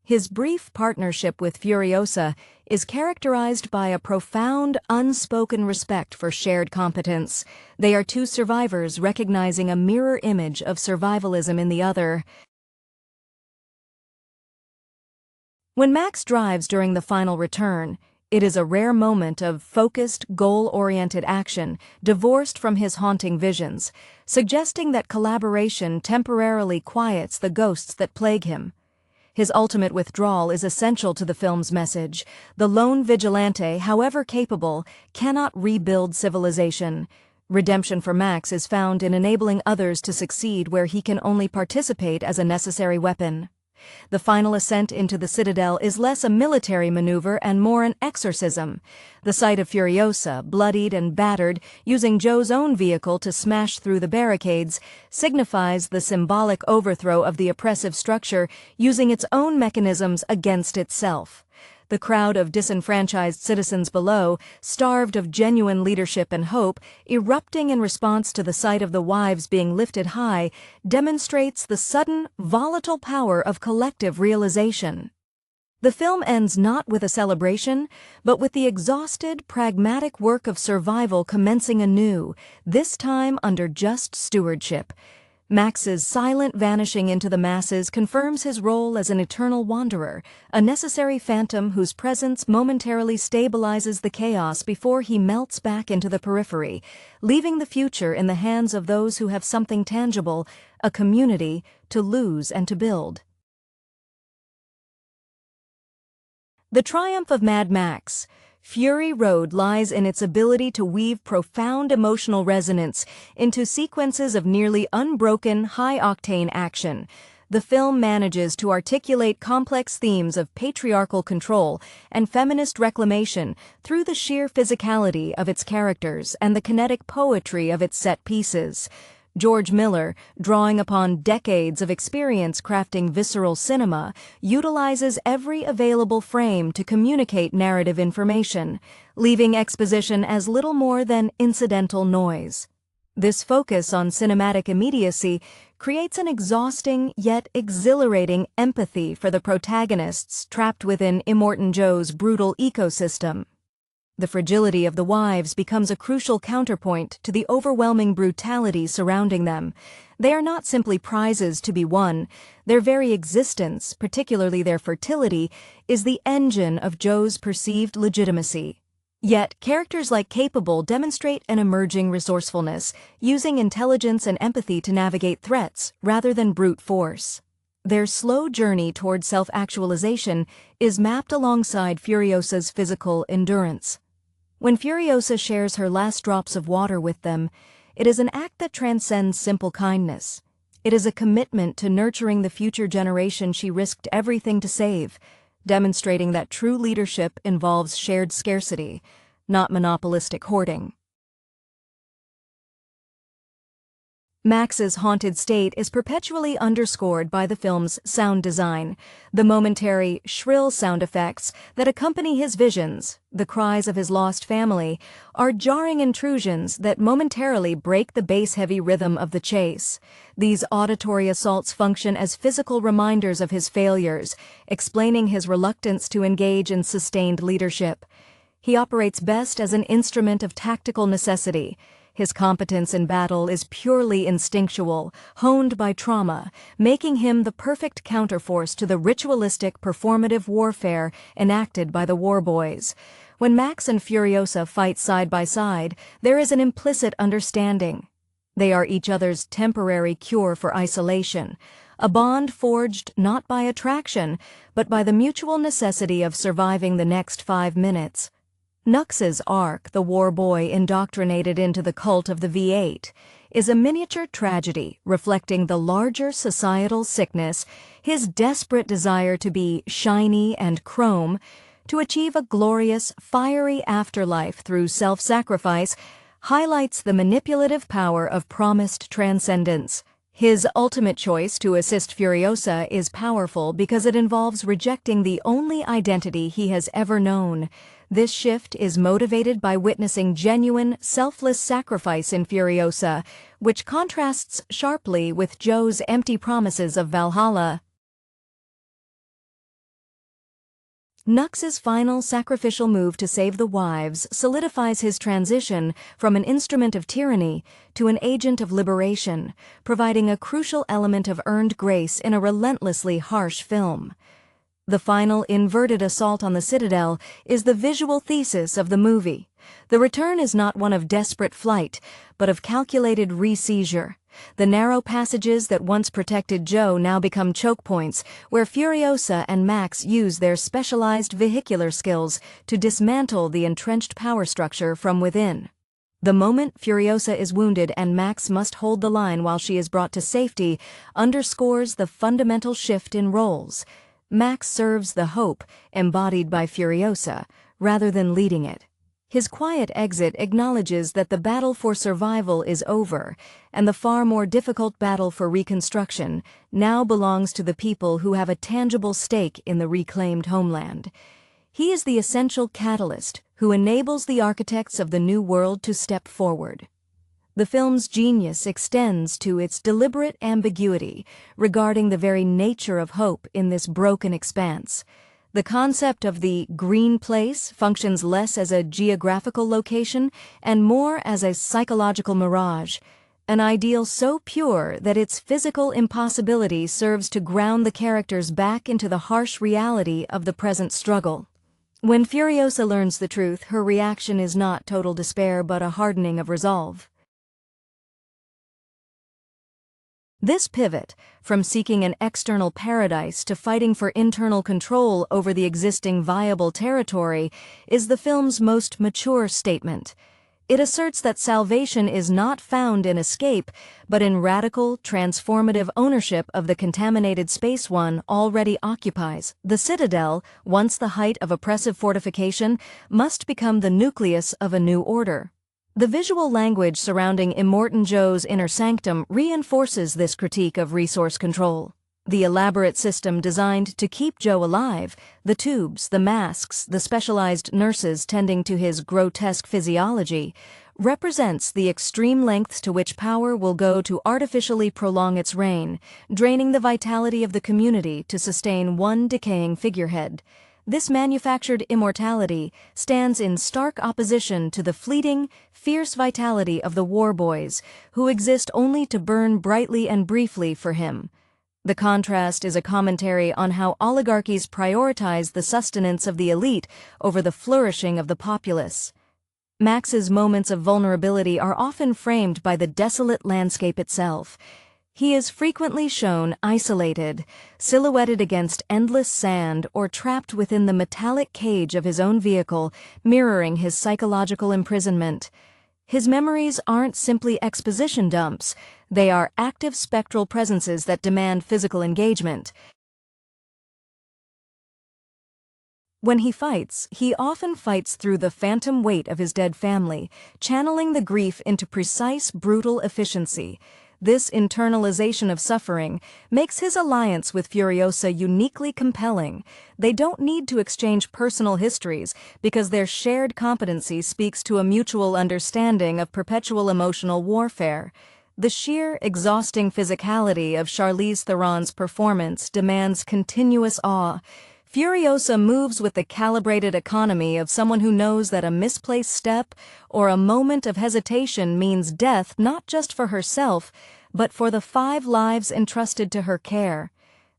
Speaker 1: His brief partnership with Furiosa is characterized by a profound, unspoken respect for shared competence. They are two survivors recognizing a mirror image of survivalism in the other. When Max drives during the final return, it is a rare moment of focused, goal-oriented action, divorced from his haunting visions, suggesting that collaboration temporarily quiets the ghosts that plague him. His ultimate withdrawal is essential to the film's message. The lone vigilante, however capable, cannot rebuild civilization. Redemption for Max is found in enabling others to succeed where he can only participate as a necessary weapon. The final ascent into the Citadel is less a military maneuver and more an exorcism. The sight of Furiosa, bloodied and battered, using Joe's own vehicle to smash through the barricades, signifies the symbolic overthrow of the oppressive structure using its own mechanisms against itself. The crowd of disenfranchised citizens below, starved of genuine leadership and hope, erupting in response to the sight of the wives being lifted high, demonstrates the sudden, volatile power of collective realization. The film ends not with a celebration, but with the exhausted, pragmatic work of survival commencing anew, this time under just stewardship. Max's silent vanishing into the masses confirms his role as an eternal wanderer, a necessary phantom whose presence momentarily stabilizes the chaos before he melts back into the periphery, leaving the future in the hands of those who have something tangible, a community, to lose and to build. The triumph of Mad Max. Fury Road lies in its ability to weave profound emotional resonance into sequences of nearly unbroken, high-octane action. The film manages to articulate complex themes of patriarchal control and feminist reclamation through the sheer physicality of its characters and the kinetic poetry of its set pieces. George Miller, drawing upon decades of experience crafting visceral cinema, utilizes every available frame to communicate narrative information, leaving exposition as little more than incidental noise. This focus on cinematic immediacy creates an exhausting yet exhilarating empathy for the protagonists trapped within Immortan Joe's brutal ecosystem. The fragility of the wives becomes a crucial counterpoint to the overwhelming brutality surrounding them. They are not simply prizes to be won. Their very existence, particularly their fertility, is the engine of Joe's perceived legitimacy. Yet, characters like Capable demonstrate an emerging resourcefulness, using intelligence and empathy to navigate threats rather than brute force. Their slow journey toward self-actualization is mapped alongside Furiosa's physical endurance. When Furiosa shares her last drops of water with them, it is an act that transcends simple kindness. It is a commitment to nurturing the future generation she risked everything to save, demonstrating that true leadership involves shared scarcity, not monopolistic hoarding. Max's haunted state is perpetually underscored by the film's sound design. The momentary, shrill sound effects that accompany his visions, the cries of his lost family, are jarring intrusions that momentarily break the bass-heavy rhythm of the chase. These auditory assaults function as physical reminders of his failures, explaining his reluctance to engage in sustained leadership. He operates best as an instrument of tactical necessity. His competence in battle is purely instinctual, honed by trauma, making him the perfect counterforce to the ritualistic, performative warfare enacted by the war boys. When Max and Furiosa fight side by side, there is an implicit understanding. They are each other's temporary cure for isolation, a bond forged not by attraction, but by the mutual necessity of surviving the next 5 minutes. Nux's arc, the war boy indoctrinated into the cult of the V8, is a miniature tragedy reflecting the larger societal sickness, his desperate desire to be shiny and chrome, to achieve a glorious, fiery afterlife through self-sacrifice, highlights the manipulative power of promised transcendence. His ultimate choice to assist Furiosa is powerful because it involves rejecting the only identity he has ever known. This shift is motivated by witnessing genuine, selfless sacrifice in Furiosa, which contrasts sharply with Joe's empty promises of Valhalla. Nux's final sacrificial move to save the wives solidifies his transition from an instrument of tyranny to an agent of liberation, providing a crucial element of earned grace in a relentlessly harsh film. The final inverted assault on the Citadel is the visual thesis of the movie. The return is not one of desperate flight, but of calculated re-seizure. The narrow passages that once protected Joe now become choke points, where Furiosa and Max use their specialized vehicular skills to dismantle the entrenched power structure from within. The moment Furiosa is wounded and Max must hold the line while she is brought to safety underscores the fundamental shift in roles. Max serves the hope embodied by Furiosa, rather than leading it. His quiet exit acknowledges that the battle for survival is over, and the far more difficult battle for reconstruction now belongs to the people who have a tangible stake in the reclaimed homeland. He is the essential catalyst who enables the architects of the new world to step forward. The film's genius extends to its deliberate ambiguity regarding the very nature of hope in this broken expanse. The concept of the green place functions less as a geographical location and more as a psychological mirage, an ideal so pure that its physical impossibility serves to ground the characters back into the harsh reality of the present struggle. When Furiosa learns the truth, her reaction is not total despair but a hardening of resolve. This pivot, from seeking an external paradise to fighting for internal control over the existing viable territory, is the film's most mature statement. It asserts that salvation is not found in escape, but in radical, transformative ownership of the contaminated space one already occupies. The Citadel, once the height of oppressive fortification, must become the nucleus of a new order. The visual language surrounding Immortan Joe's inner sanctum reinforces this critique of resource control. The elaborate system designed to keep Joe alive, the tubes, the masks, the specialized nurses tending to his grotesque physiology, represents the extreme lengths to which power will go to artificially prolong its reign, draining the vitality of the community to sustain one decaying figurehead. This manufactured immortality stands in stark opposition to the fleeting, fierce vitality of the war boys, who exist only to burn brightly and briefly for him. The contrast is a commentary on how oligarchies prioritize the sustenance of the elite over the flourishing of the populace. Max's moments of vulnerability are often framed by the desolate landscape itself. He is frequently shown isolated, silhouetted against endless sand or trapped within the metallic cage of his own vehicle, mirroring his psychological imprisonment. His memories aren't simply exposition dumps, they are active spectral presences that demand physical engagement. When he fights, he often fights through the phantom weight of his dead family, channeling the grief into precise, brutal efficiency. This internalization of suffering makes his alliance with Furiosa uniquely compelling. They don't need to exchange personal histories because their shared competency speaks to a mutual understanding of perpetual emotional warfare. The sheer, exhausting physicality of Charlize Theron's performance demands continuous awe. Furiosa moves with the calibrated economy of someone who knows that a misplaced step or a moment of hesitation means death not just for herself, but for the 5 lives entrusted to her care.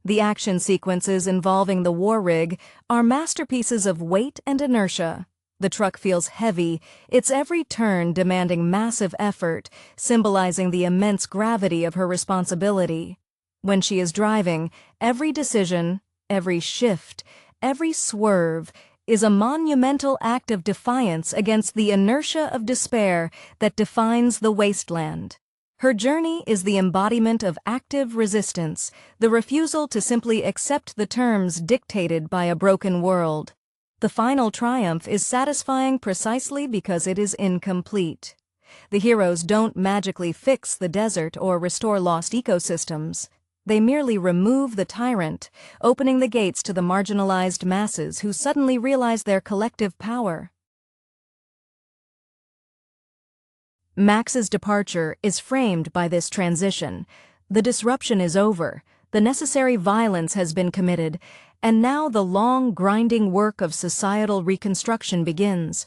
Speaker 1: The action sequences involving the war rig are masterpieces of weight and inertia. The truck feels heavy, its every turn demanding massive effort, symbolizing the immense gravity of her responsibility. When she is driving, every decision, every shift, every swerve is a monumental act of defiance against the inertia of despair that defines the wasteland. Her journey is the embodiment of active resistance, the refusal to simply accept the terms dictated by a broken world. The final triumph is satisfying precisely because it is incomplete. The heroes don't magically fix the desert or restore lost ecosystems. They merely remove the tyrant, opening the gates to the marginalized masses who suddenly realize their collective power. Max's departure is framed by this transition. The disruption is over, the necessary violence has been committed, and now the long, grinding work of societal reconstruction begins.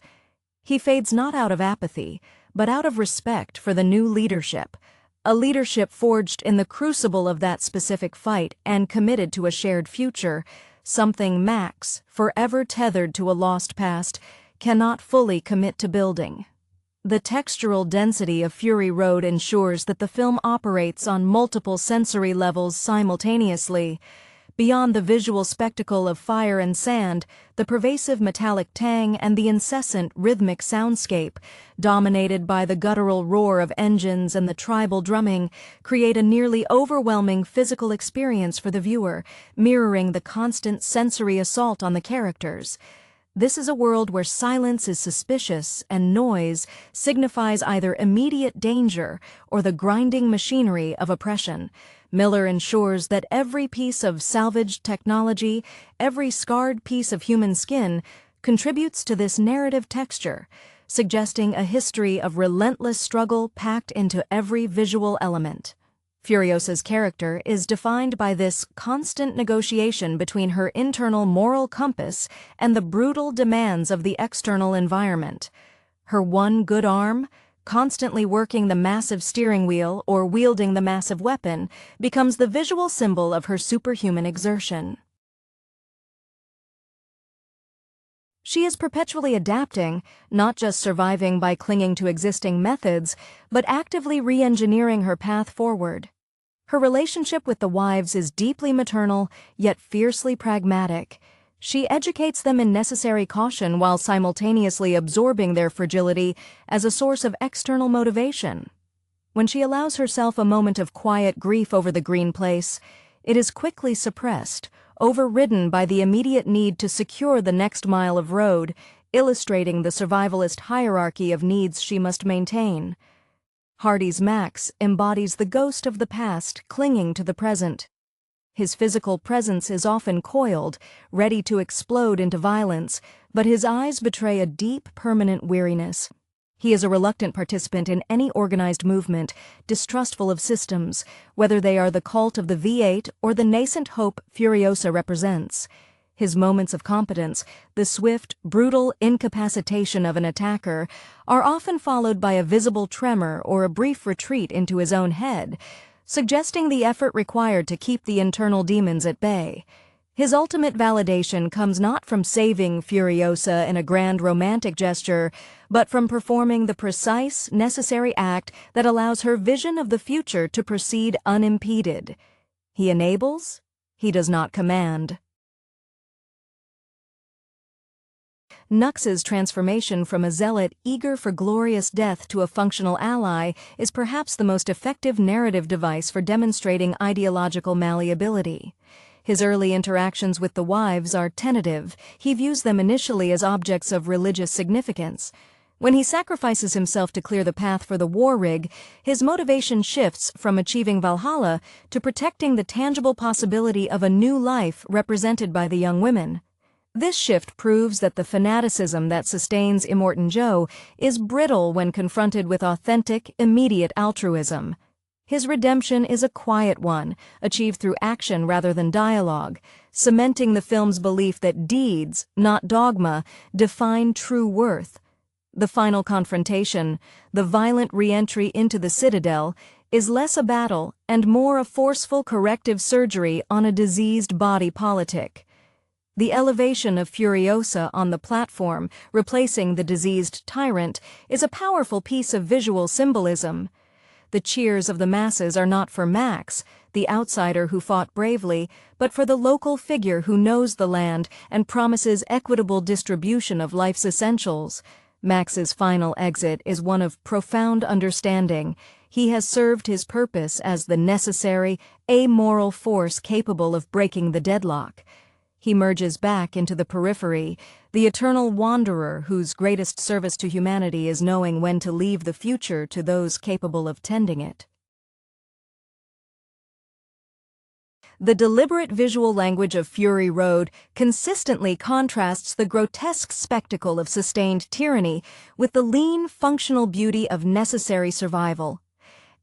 Speaker 1: He fades not out of apathy, but out of respect for the new leadership, a leadership forged in the crucible of that specific fight and committed to a shared future, something Max, forever tethered to a lost past, cannot fully commit to building. The textural density of Fury Road ensures that the film operates on multiple sensory levels simultaneously. Beyond the visual spectacle of fire and sand, the pervasive metallic tang and the incessant rhythmic soundscape, dominated by the guttural roar of engines and the tribal drumming, create a nearly overwhelming physical experience for the viewer, mirroring the constant sensory assault on the characters. This is a world where silence is suspicious and noise signifies either immediate danger or the grinding machinery of oppression. Miller ensures that every piece of salvaged technology, every scarred piece of human skin, contributes to this narrative texture, suggesting a history of relentless struggle packed into every visual element. Furiosa's character is defined by this constant negotiation between her internal moral compass and the brutal demands of the external environment. Her one good arm, constantly working the massive steering wheel or wielding the massive weapon, becomes the visual symbol of her superhuman exertion. She is perpetually adapting, not just surviving by clinging to existing methods, but actively re-engineering her path forward. Her relationship with the wives is deeply maternal, yet fiercely pragmatic. She educates them in necessary caution while simultaneously absorbing their fragility as a source of external motivation. When she allows herself a moment of quiet grief over the green place, it is quickly suppressed, overridden by the immediate need to secure the next mile of road, illustrating the survivalist hierarchy of needs she must maintain. Hardy's Max embodies the ghost of the past clinging to the present. His physical presence is often coiled, ready to explode into violence, but his eyes betray a deep, permanent weariness. He is a reluctant participant in any organized movement, distrustful of systems, whether they are the cult of the V8 or the nascent hope Furiosa represents. His moments of competence, the swift, brutal incapacitation of an attacker, are often followed by a visible tremor or a brief retreat into his own head, suggesting the effort required to keep the internal demons at bay. His ultimate validation comes not from saving Furiosa in a grand romantic gesture, but from performing the precise, necessary act that allows her vision of the future to proceed unimpeded. He enables, he does not command. Nux's transformation from a zealot eager for glorious death to a functional ally is perhaps the most effective narrative device for demonstrating ideological malleability. His early interactions with the wives are tentative. He views them initially as objects of religious significance. When he sacrifices himself to clear the path for the war rig, his motivation shifts from achieving Valhalla to protecting the tangible possibility of a new life represented by the young women. This shift proves that the fanaticism that sustains Immortan Joe is brittle when confronted with authentic, immediate altruism. His redemption is a quiet one, achieved through action rather than dialogue, cementing the film's belief that deeds, not dogma, define true worth. The final confrontation, the violent re-entry into the Citadel, is less a battle and more a forceful corrective surgery on a diseased body politic. The elevation of Furiosa on the platform, replacing the diseased tyrant, is a powerful piece of visual symbolism. The cheers of the masses are not for Max, the outsider who fought bravely, but for the local figure who knows the land and promises equitable distribution of life's essentials. Max's final exit is one of profound understanding. He has served his purpose as the necessary, amoral force capable of breaking the deadlock. He merges back into the periphery, the eternal wanderer whose greatest service to humanity is knowing when to leave the future to those capable of tending it. The deliberate visual language of Fury Road consistently contrasts the grotesque spectacle of sustained tyranny with the lean, functional beauty of necessary survival.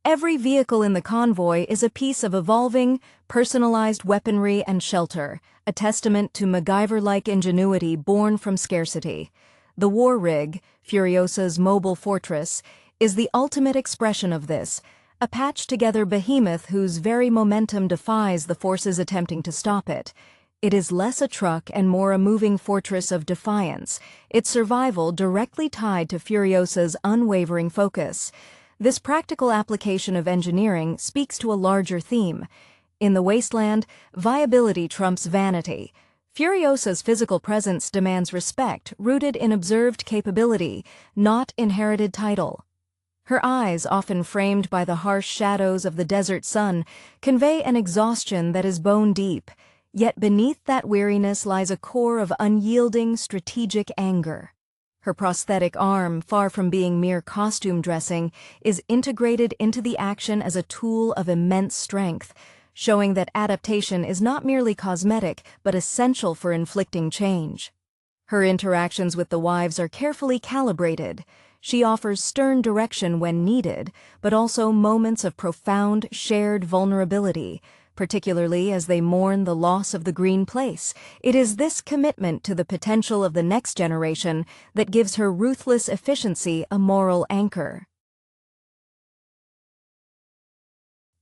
Speaker 1: Every vehicle in the convoy is a piece of evolving, personalized weaponry and shelter, a testament to MacGyver-like ingenuity born from scarcity. The war rig, Furiosa's mobile fortress, is the ultimate expression of this, a patched-together behemoth whose very momentum defies the forces attempting to stop it. It is less a truck and more a moving fortress of defiance, its survival directly tied to Furiosa's unwavering focus. This practical application of engineering speaks to a larger theme. In the wasteland, viability trumps vanity. Furiosa's physical presence demands respect rooted in observed capability, not inherited title. Her eyes, often framed by the harsh shadows of the desert sun, convey an exhaustion that is bone-deep, yet beneath that weariness lies a core of unyielding, strategic anger. Her prosthetic arm, far from being mere costume dressing, is integrated into the action as a tool of immense strength, showing that adaptation is not merely cosmetic but essential for inflicting change. Her interactions with the wives are carefully calibrated. She offers stern direction when needed, but also moments of profound, shared vulnerability, particularly as they mourn the loss of the green place. It is this commitment to the potential of the next generation that gives her ruthless efficiency a moral anchor.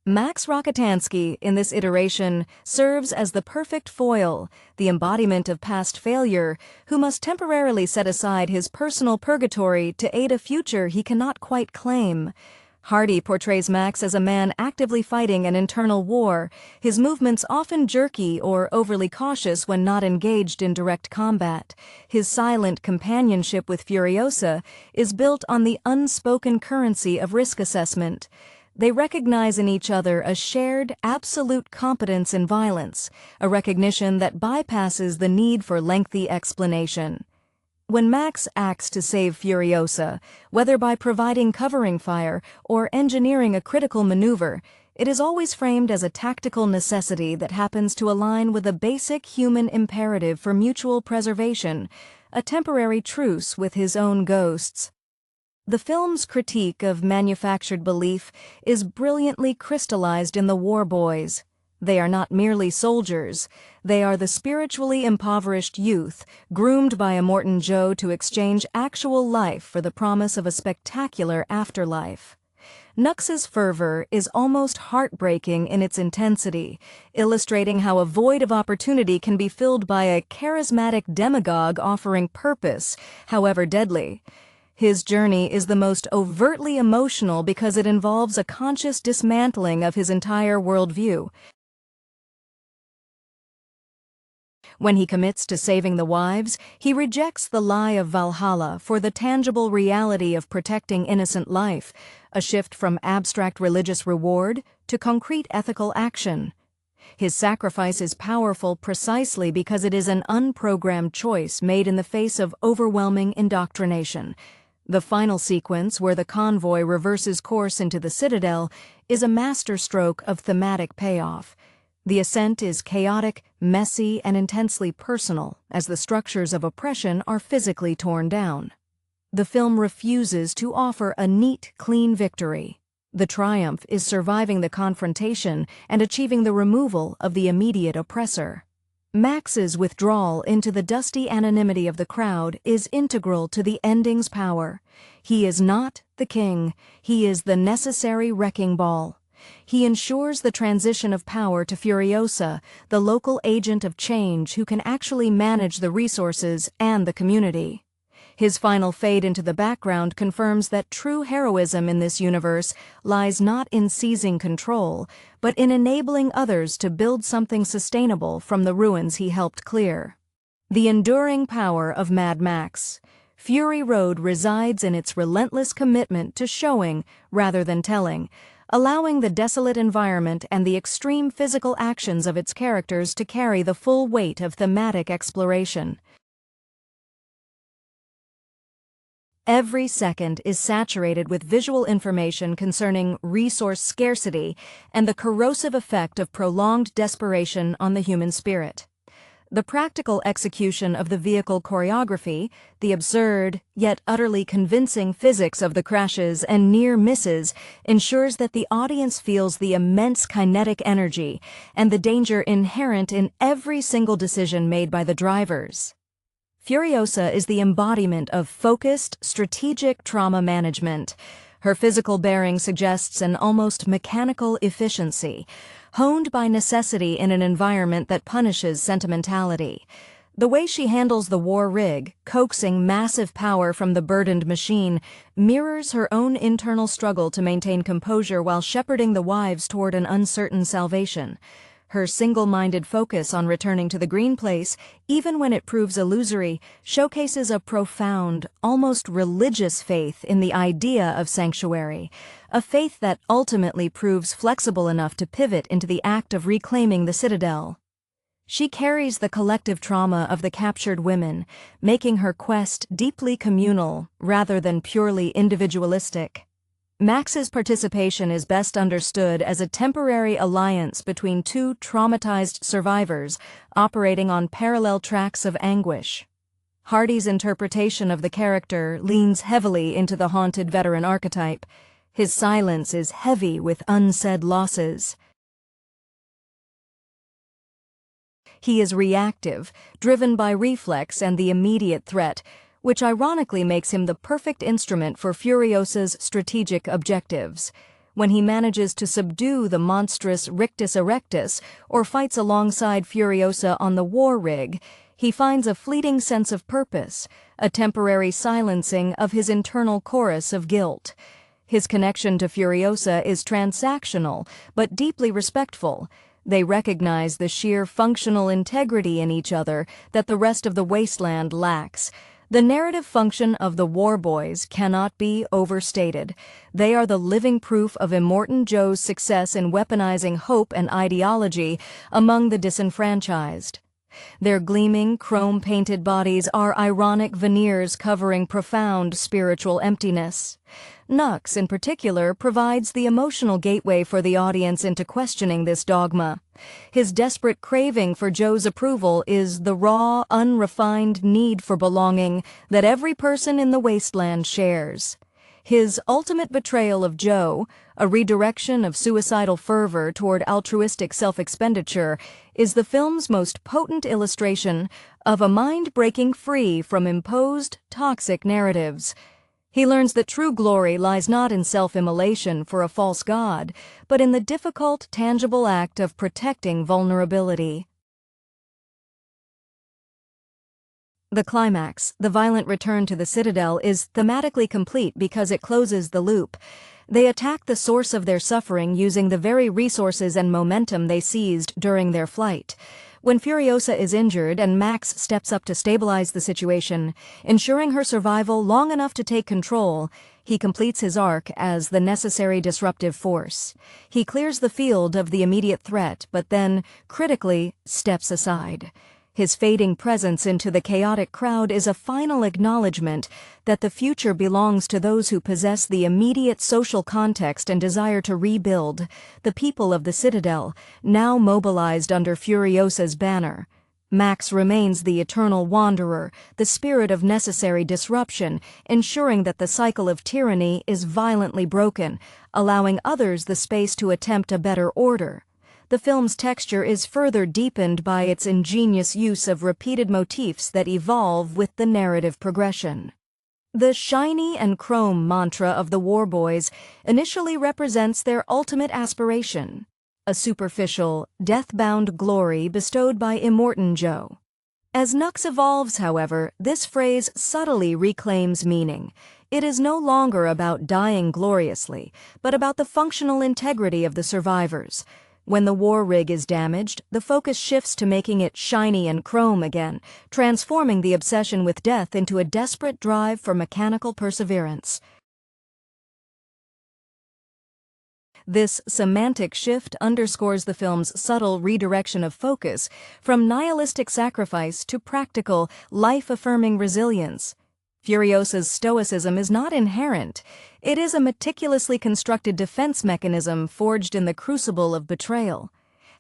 Speaker 1: Max Rokitansky, in this iteration, serves as the perfect foil, the embodiment of past failure, who must temporarily set aside his personal purgatory to aid a future he cannot quite claim. Hardy portrays Max as a man actively fighting an internal war, his movements often jerky or overly cautious when not engaged in direct combat. His silent companionship with Furiosa is built on the unspoken currency of risk assessment. They recognize in each other a shared, absolute competence in violence, a recognition that bypasses the need for lengthy explanation. When Max acts to save Furiosa, whether by providing covering fire or engineering a critical maneuver, it is always framed as a tactical necessity that happens to align with a basic human imperative for mutual preservation, a temporary truce with his own ghosts. The film's critique of manufactured belief is brilliantly crystallized in the war boys. They are not merely soldiers. They are the spiritually impoverished youth, groomed by Immortan Joe to exchange actual life for the promise of a spectacular afterlife. Nux's fervor is almost heartbreaking in its intensity, illustrating how a void of opportunity can be filled by a charismatic demagogue offering purpose, however deadly. His journey is the most overtly emotional because it involves a conscious dismantling of his entire worldview. When he commits to saving the wives, he rejects the lie of Valhalla for the tangible reality of protecting innocent life, a shift from abstract religious reward to concrete ethical action. His sacrifice is powerful precisely because it is an unprogrammed choice made in the face of overwhelming indoctrination. The final sequence, where the convoy reverses course into the Citadel, is a masterstroke of thematic payoff. The ascent is chaotic, messy, and intensely personal, as the structures of oppression are physically torn down. The film refuses to offer a neat, clean victory. The triumph is surviving the confrontation and achieving the removal of the immediate oppressor. Max's withdrawal into the dusty anonymity of the crowd is integral to the ending's power. He is not the king. He is the necessary wrecking ball. He ensures the transition of power to Furiosa, the local agent of change who can actually manage the resources and the community. His final fade into the background confirms that true heroism in this universe lies not in seizing control, but in enabling others to build something sustainable from the ruins he helped clear. The enduring power of Mad Max. Fury Road resides in its relentless commitment to showing, rather than telling, allowing the desolate environment and the extreme physical actions of its characters to carry the full weight of thematic exploration. Every second is saturated with visual information concerning resource scarcity and the corrosive effect of prolonged desperation on the human spirit. The practical execution of the vehicle choreography, the absurd, yet utterly convincing physics of the crashes and near misses ensures that the audience feels the immense kinetic energy and the danger inherent in every single decision made by the drivers. Furiosa is the embodiment of focused, strategic trauma management. Her physical bearing suggests an almost mechanical efficiency, honed by necessity in an environment that punishes sentimentality. The way she handles the war rig, coaxing massive power from the burdened machine, mirrors her own internal struggle to maintain composure while shepherding the wives toward an uncertain salvation. Her single-minded focus on returning to the green place, even when it proves illusory, showcases a profound, almost religious faith in the idea of sanctuary, a faith that ultimately proves flexible enough to pivot into the act of reclaiming the citadel. She carries the collective trauma of the captured women, making her quest deeply communal rather than purely individualistic. Max's participation is best understood as a temporary alliance between two traumatized survivors operating on parallel tracks of anguish. Hardy's interpretation of the character leans heavily into the haunted veteran archetype. His silence is heavy with unsaid losses. He is reactive, driven by reflex and the immediate threat, which ironically makes him the perfect instrument for Furiosa's strategic objectives. When he manages to subdue the monstrous Rictus Erectus or fights alongside Furiosa on the war rig, he finds a fleeting sense of purpose, a temporary silencing of his internal chorus of guilt. His connection to Furiosa is transactional, but deeply respectful. They recognize the sheer functional integrity in each other that the rest of the wasteland lacks. The narrative function of the War Boys cannot be overstated. They are the living proof of Immortan Joe's success in weaponizing hope and ideology among the disenfranchised. Their gleaming, chrome-painted bodies are ironic veneers covering profound spiritual emptiness. Nux, in particular, provides the emotional gateway for the audience into questioning this dogma. His desperate craving for Joe's approval is the raw, unrefined need for belonging that every person in the wasteland shares. His ultimate betrayal of Joe, a redirection of suicidal fervor toward altruistic self-expenditure, is the film's most potent illustration of a mind breaking free from imposed, toxic narratives. He learns that true glory lies not in self-immolation for a false god, but in the difficult, tangible act of protecting vulnerability. The climax, the violent return to the Citadel, is thematically complete because it closes the loop. They attack the source of their suffering using the very resources and momentum they seized during their flight. When Furiosa is injured and Max steps up to stabilize the situation, ensuring her survival long enough to take control, he completes his arc as the necessary disruptive force. He clears the field of the immediate threat, but then, critically, steps aside. His fading presence into the chaotic crowd is a final acknowledgement that the future belongs to those who possess the immediate social context and desire to rebuild, the people of the Citadel, now mobilized under Furiosa's banner. Max remains the eternal wanderer, the spirit of necessary disruption, ensuring that the cycle of tyranny is violently broken, allowing others the space to attempt a better order. The film's texture is further deepened by its ingenious use of repeated motifs that evolve with the narrative progression. The shiny and chrome mantra of the War Boys initially represents their ultimate aspiration, a superficial, death-bound glory bestowed by Immortan Joe. As Nux evolves, however, this phrase subtly reclaims meaning. It is no longer about dying gloriously, but about the functional integrity of the survivors. When the war rig is damaged, the focus shifts to making it shiny and chrome again, transforming the obsession with death into a desperate drive for mechanical perseverance. This semantic shift underscores the film's subtle redirection of focus from nihilistic sacrifice to practical, life-affirming resilience. Furiosa's stoicism is not inherent. It is a meticulously constructed defense mechanism forged in the crucible of betrayal.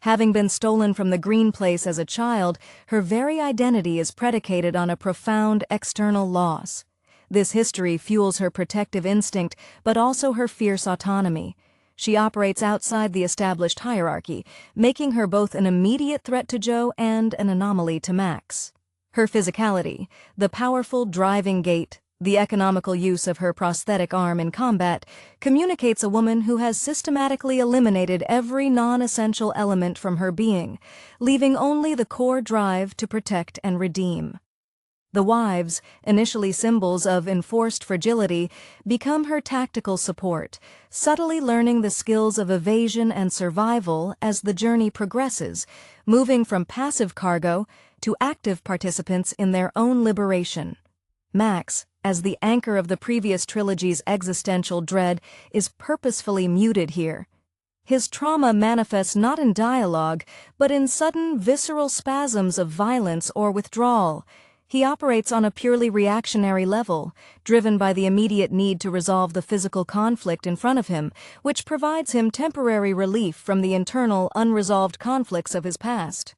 Speaker 1: Having been stolen from the Green Place as a child, her very identity is predicated on a profound external loss. This history fuels her protective instinct, but also her fierce autonomy. She operates outside the established hierarchy, making her both an immediate threat to Joe and an anomaly to Max. Her physicality, the powerful driving gait, the economical use of her prosthetic arm in combat, communicates a woman who has systematically eliminated every non-essential element from her being, leaving only the core drive to protect and redeem. The wives, initially symbols of enforced fragility, become her tactical support, subtly learning the skills of evasion and survival as the journey progresses, moving from passive cargo to active participants in their own liberation. Max, as the anchor of the previous trilogy's existential dread, is purposefully muted here. His trauma manifests not in dialogue, but in sudden, visceral spasms of violence or withdrawal. He operates on a purely reactionary level, driven by the immediate need to resolve the physical conflict in front of him, which provides him temporary relief from the internal, unresolved conflicts of his past.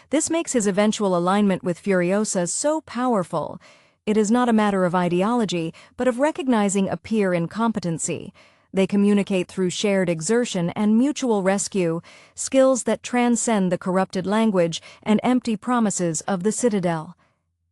Speaker 1: This makes his eventual alignment with Furiosa so powerful. It is not a matter of ideology, but of recognizing a peer incompetency. They communicate through shared exertion and mutual rescue, skills that transcend the corrupted language and empty promises of the Citadel.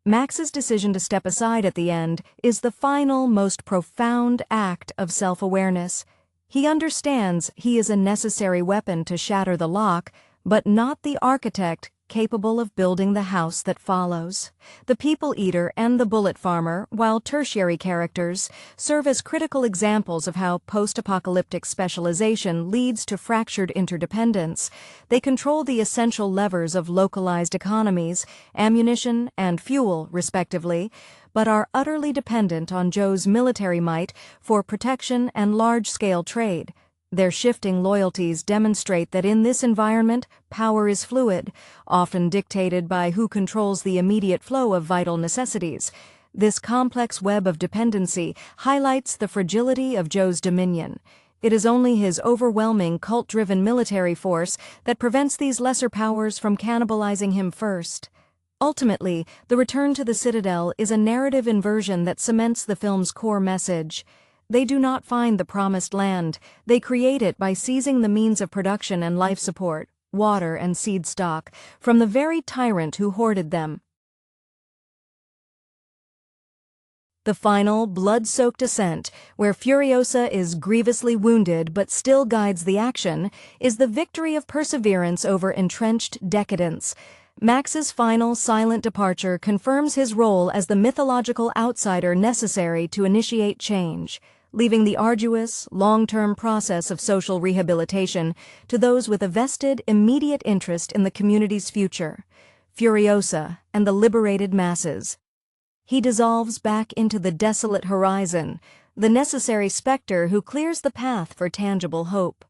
Speaker 1: Max's decision to step aside at the end is the final, most profound act of self-awareness. He understands he is a necessary weapon to shatter the lock, but not the architect capable of building the house that follows. The People Eater and the Bullet Farmer, while tertiary characters, serve as critical examples of how post-apocalyptic specialization leads to fractured interdependence. They control the essential levers of localized economies, ammunition and fuel, respectively, but are utterly dependent on Joe's military might for protection and large-scale trade. Their shifting loyalties demonstrate that in this environment, power is fluid, often dictated by who controls the immediate flow of vital necessities. This complex web of dependency highlights the fragility of Joe's dominion. It is only his overwhelming cult-driven military force that prevents these lesser powers from cannibalizing him first. Ultimately, the return to the Citadel is a narrative inversion that cements the film's core message. They do not find the promised land. They create it by seizing the means of production and life support, water and seed stock, from the very tyrant who hoarded them. The final, blood-soaked ascent, where Furiosa is grievously wounded but still guides the action, is the victory of perseverance over entrenched decadence. Max's final, silent departure confirms his role as the mythological outsider necessary to initiate change, leaving the arduous, long-term process of social rehabilitation to those with a vested, immediate interest in the community's future, Furiosa and the liberated masses. He dissolves back into the desolate horizon, the necessary specter who clears the path for tangible hope.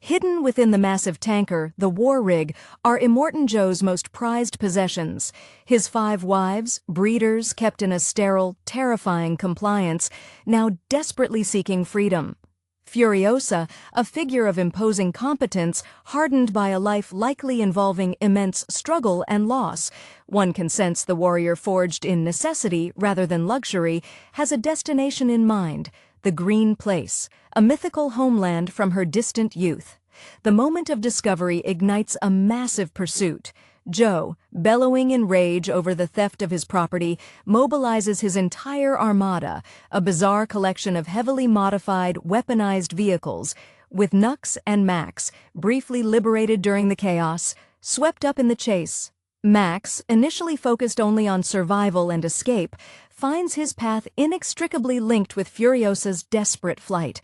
Speaker 1: Hidden within the massive tanker, the war rig, are Immortan Joe's most prized possessions. His 5 wives, breeders kept in a sterile, terrifying compliance, now desperately seeking freedom. Furiosa, a figure of imposing competence, hardened by a life likely involving immense struggle and loss. One can sense the warrior forged in necessity rather than luxury, has a destination in mind. The Green Place, a mythical homeland from her distant youth. The moment of discovery ignites a massive pursuit. Joe, bellowing in rage over the theft of his property, mobilizes his entire armada, a bizarre collection of heavily modified, weaponized vehicles, with Nux and Max, briefly liberated during the chaos, swept up in the chase. Max, initially focused only on survival and escape, finds his path inextricably linked with Furiosa's desperate flight.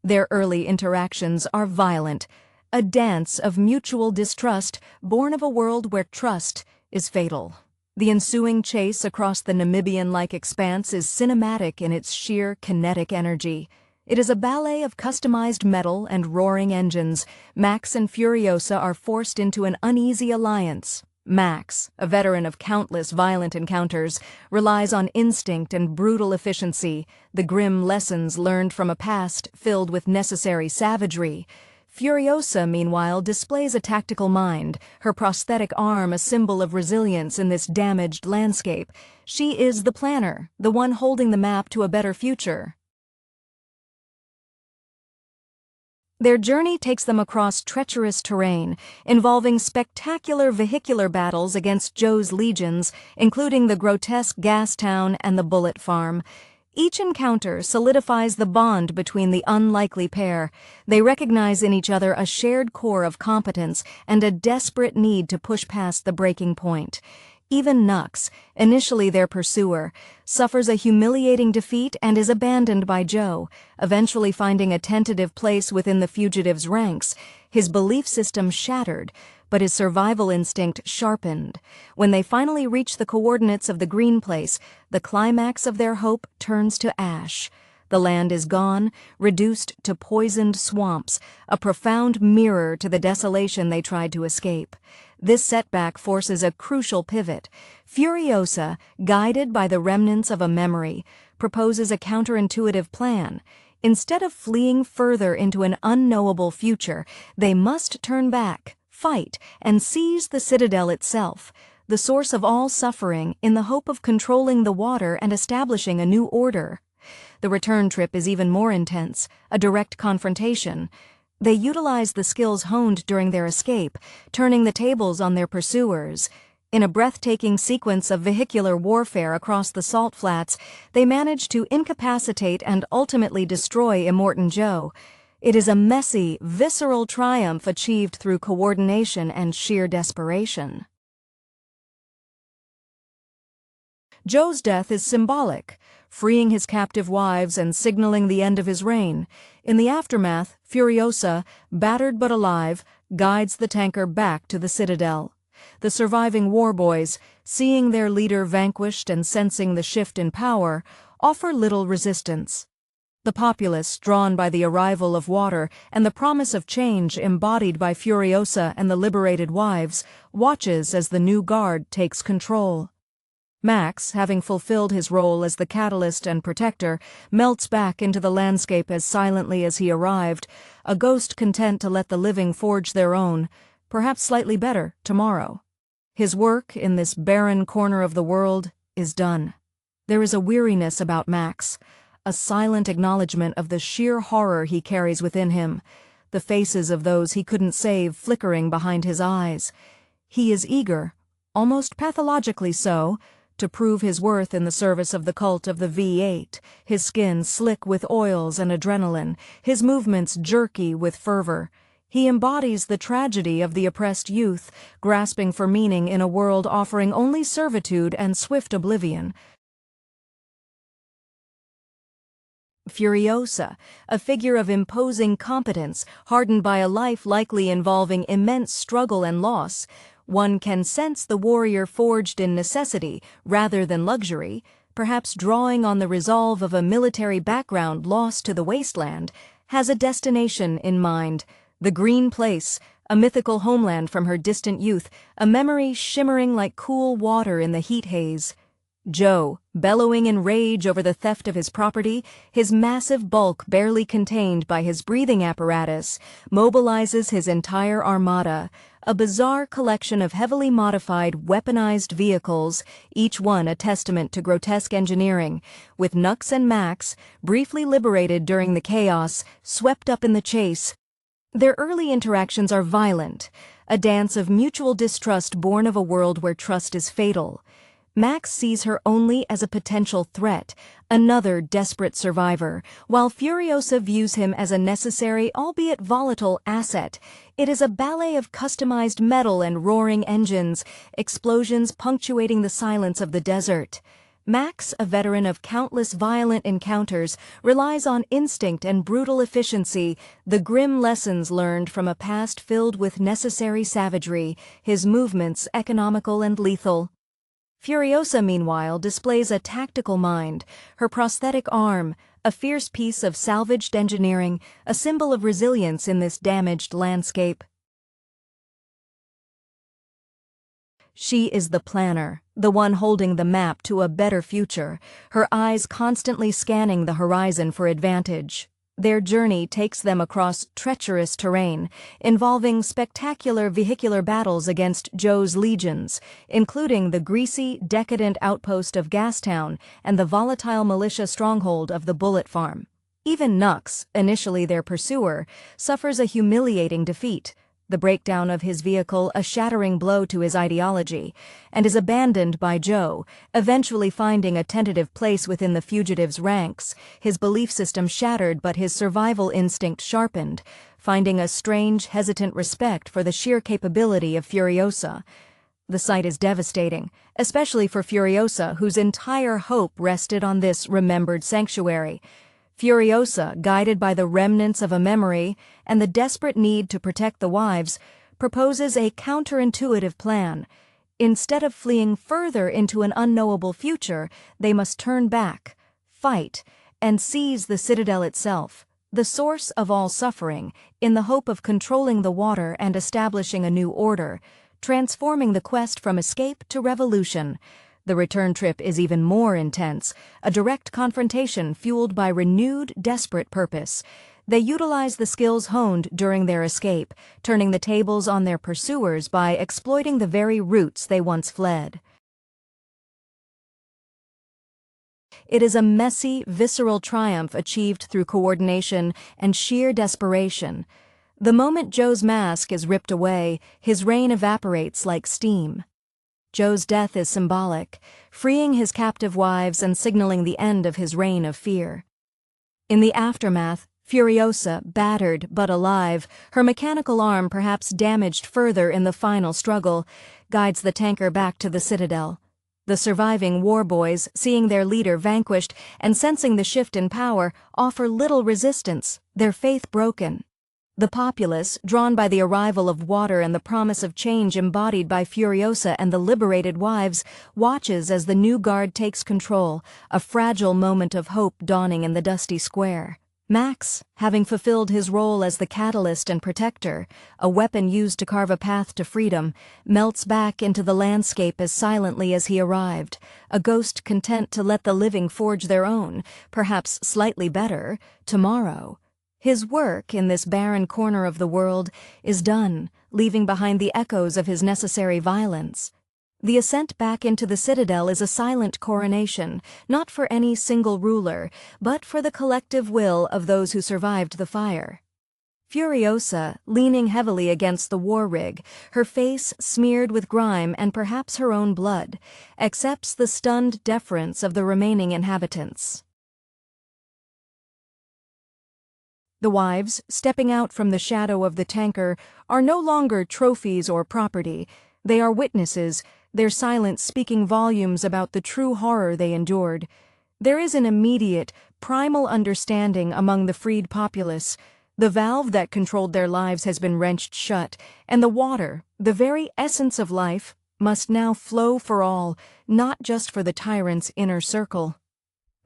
Speaker 1: Their early interactions are violent, a dance of mutual distrust born of a world where trust is fatal. The ensuing chase across the Namibian-like expanse is cinematic in its sheer kinetic energy. It is a ballet of customized metal and roaring engines. Max and Furiosa are forced into an uneasy alliance. Max, a veteran of countless violent encounters, relies on instinct and brutal efficiency, the grim lessons learned from a past filled with necessary savagery. Furiosa, meanwhile, displays a tactical mind, her prosthetic arm a symbol of resilience in this damaged landscape. She is the planner, the one holding the map to a better future. Their journey takes them across treacherous terrain, involving spectacular vehicular battles against Joe's legions, including the grotesque gas town and the bullet farm. Each encounter solidifies the bond between the unlikely pair. They recognize in each other a shared core of competence and a desperate need to push past the breaking point. Even Nux, initially their pursuer, suffers a humiliating defeat and is abandoned by Joe, eventually finding a tentative place within the fugitive's ranks, his belief system shattered, but his survival instinct sharpened. When they finally reach the coordinates of the green place, the climax of their hope turns to ash. The land is gone, reduced to poisoned swamps, a profound mirror to the desolation they tried to escape. This setback forces a crucial pivot. Furiosa, guided by the remnants of a memory, proposes a counterintuitive plan. Instead of fleeing further into an unknowable future, they must turn back, fight, and seize the citadel itself, the source of all suffering, in the hope of controlling the water and establishing a new order. The return trip is even more intense, a direct confrontation. They utilize the skills honed during their escape, turning the tables on their pursuers. In a breathtaking sequence of vehicular warfare across the salt flats, they manage to incapacitate and ultimately destroy Immortan Joe. It is a messy, visceral triumph achieved through coordination and sheer desperation. Joe's death is symbolic, freeing his captive wives and signaling the end of his reign. In the aftermath, Furiosa, battered but alive, guides the tanker back to the citadel. The surviving war boys, seeing their leader vanquished and sensing the shift in power, offer little resistance. The populace, drawn by the arrival of water and the promise of change embodied by Furiosa and the liberated wives, watches as the new guard takes control. Max, having fulfilled his role as the catalyst and protector, melts back into the landscape as silently as he arrived, a ghost content to let the living forge their own, perhaps slightly better, tomorrow. His work in this barren corner of the world is done. There is a weariness about Max, a silent acknowledgement of the sheer horror he carries within him, the faces of those he couldn't save flickering behind his eyes. He is eager, almost pathologically so, to prove his worth in the service of the cult of the V8, his skin slick with oils and adrenaline, his movements jerky with fervor. He embodies the tragedy of the oppressed youth, grasping for meaning in a world offering only servitude and swift oblivion. Furiosa, a figure of imposing competence, hardened by a life likely involving immense struggle and loss. One can sense the warrior forged in necessity rather than luxury, perhaps drawing on the resolve of a military background lost to the wasteland, has a destination in mind, the Green Place, a mythical homeland from her distant youth, a memory shimmering like cool water in the heat haze. Joe, bellowing in rage over the theft of his property, his massive bulk barely contained by his breathing apparatus, mobilizes his entire armada, a bizarre collection of heavily modified, weaponized vehicles, each one a testament to grotesque engineering, with Nux and Max, briefly liberated during the chaos, swept up in the chase. Their early interactions are violent, a dance of mutual distrust born of a world where trust is fatal. Max sees her only as a potential threat, another desperate survivor, while Furiosa views him as a necessary, albeit volatile, asset. It is a ballet of customized metal and roaring engines, explosions punctuating the silence of the desert. Max, a veteran of countless violent encounters, relies on instinct and brutal efficiency, the grim lessons learned from a past filled with necessary savagery, his movements economical and lethal. Furiosa, meanwhile, displays a tactical mind, her prosthetic arm, a fierce piece of salvaged engineering, a symbol of resilience in this damaged landscape. She is the planner, the one holding the map to a better future, her eyes constantly scanning the horizon for advantage. Their journey takes them across treacherous terrain, involving spectacular vehicular battles against Joe's legions, including the greasy, decadent outpost of Gastown and the volatile militia stronghold of the Bullet Farm. Even Nux, initially their pursuer, suffers a humiliating defeat, the breakdown of his vehicle a shattering blow to his ideology, and is abandoned by Joe, eventually finding a tentative place within the fugitive's ranks, his belief system shattered but his survival instinct sharpened, finding a strange, hesitant respect for the sheer capability of Furiosa. The sight is devastating, especially for Furiosa, whose entire hope rested on this remembered sanctuary. Furiosa, guided by the remnants of a memory and the desperate need to protect the wives, proposes a counterintuitive plan. Instead of fleeing further into an unknowable future, they must turn back, fight, and seize the citadel itself, the source of all suffering, in the hope of controlling the water and establishing a new order, transforming the quest from escape to revolution. The return trip is even more intense, a direct confrontation fueled by renewed, desperate purpose. They utilize the skills honed during their escape, turning the tables on their pursuers by exploiting the very routes they once fled. It is a messy, visceral triumph achieved through coordination and sheer desperation. The moment Joe's mask is ripped away, his reign evaporates like steam. Joe's death is symbolic, freeing his captive wives and signaling the end of his reign of fear. In the aftermath, Furiosa, battered but alive, her mechanical arm perhaps damaged further in the final struggle, guides the tanker back to the citadel. The surviving war boys, seeing their leader vanquished and sensing the shift in power, offer little resistance, their faith broken. The populace, drawn by the arrival of water and the promise of change embodied by Furiosa and the liberated wives, watches as the new guard takes control, a fragile moment of hope dawning in the dusty square. Max, having fulfilled his role as the catalyst and protector, a weapon used to carve a path to freedom, melts back into the landscape as silently as he arrived, a ghost content to let the living forge their own, perhaps slightly better, tomorrow. His work in this barren corner of the world is done, leaving behind the echoes of his necessary violence. The ascent back into the citadel is a silent coronation, not for any single ruler, but for the collective will of those who survived the fire. Furiosa, leaning heavily against the war rig, her face smeared with grime and perhaps her own blood, accepts the stunned deference of the remaining inhabitants. The wives, stepping out from the shadow of the tanker, are no longer trophies or property. They are witnesses, their silence speaking volumes about the true horror they endured. There is an immediate, primal understanding among the freed populace. The valve that controlled their lives has been wrenched shut, and the water, the very essence of life, must now flow for all, not just for the tyrant's inner circle.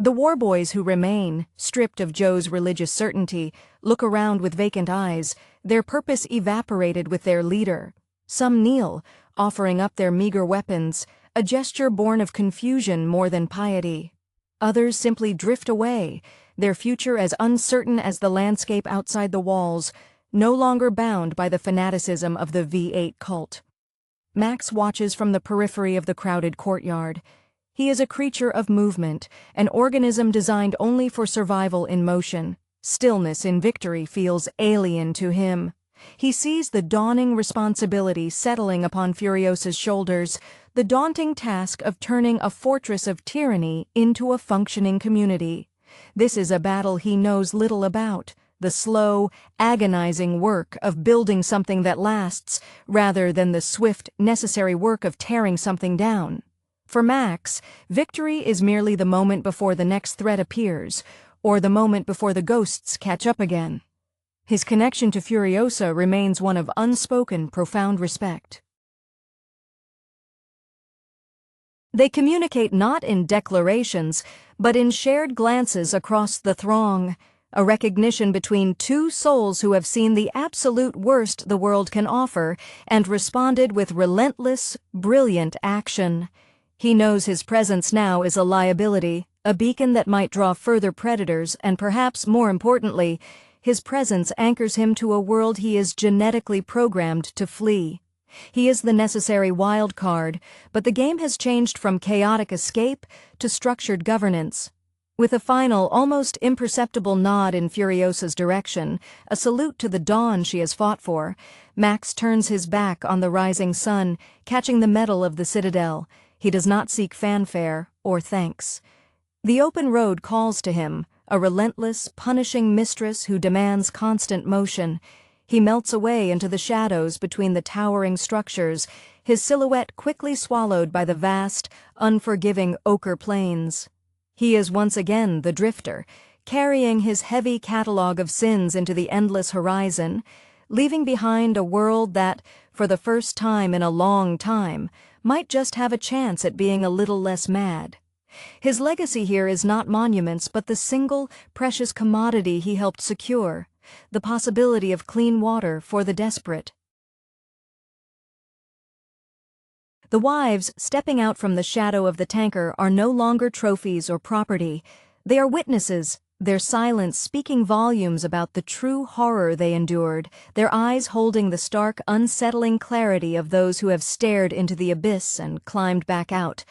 Speaker 1: The war boys who remain, stripped of Joe's religious certainty, look around with vacant eyes, their purpose evaporated with their leader. Some kneel, offering up their meager weapons, a gesture born of confusion more than piety. Others simply drift away, their future as uncertain as the landscape outside the walls, no longer bound by the fanaticism of the V8 cult. Max watches from the periphery of the crowded courtyard. He is a creature of movement, an organism designed only for survival in motion. Stillness in victory feels alien to him. He sees the dawning responsibility settling upon Furiosa's shoulders, the daunting task of turning a fortress of tyranny into a functioning community. This is a battle he knows little about, the slow, agonizing work of building something that lasts, rather than the swift, necessary work of tearing something down. For Max, victory is merely the moment before the next threat appears, or the moment before the ghosts catch up again. His connection to Furiosa remains one of unspoken, profound respect. They communicate not in declarations, but in shared glances across the throng, a recognition between two souls who have seen the absolute worst the world can offer and responded with relentless, brilliant action. He knows his presence now is a liability, a beacon that might draw further predators, and perhaps more importantly, his presence anchors him to a world he is genetically programmed to flee. He is the necessary wild card, but the game has changed from chaotic escape to structured governance. With a final, almost imperceptible nod in Furiosa's direction, a salute to the dawn she has fought for, Max turns his back on the rising sun, catching the metal of the citadel. He does not seek fanfare or thanks. The open road calls to him, a relentless, punishing mistress who demands constant motion. He melts away into the shadows between the towering structures, his silhouette quickly swallowed by the vast, unforgiving ochre plains. He is once again the drifter, carrying his heavy catalogue of sins into the endless horizon, leaving behind a world that, for the first time in a long time, might just have a chance at being a little less mad. His legacy here is not monuments, but the single, precious commodity he helped secure, the possibility of clean water for the desperate. The wives, stepping out from the shadow of the tanker, are no longer trophies or property. They are witnesses, their silence speaking volumes about the true horror they endured, their eyes holding the stark, unsettling clarity of those who have stared into the abyss and climbed back out.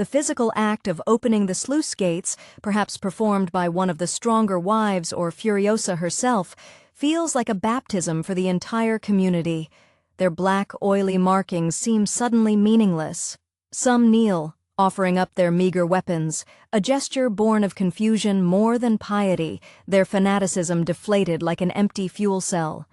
Speaker 1: The physical act of opening the sluice gates, perhaps performed by one of the stronger wives or Furiosa herself, feels like a baptism for the entire community. Their black, oily markings seem suddenly meaningless. Some kneel, offering up their meager weapons, a gesture born of confusion more than piety, their fanaticism deflated like an empty fuel cell.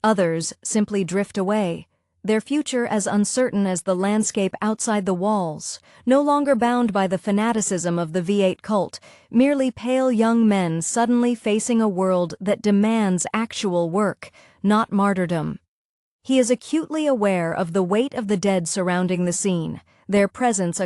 Speaker 1: Others simply drift away, their future as uncertain as the landscape outside the walls, no longer bound by the fanaticism of the V8 cult, merely pale young men suddenly facing a world that demands actual work, not martyrdom. He is acutely aware of the weight of the dead surrounding the scene, their presence a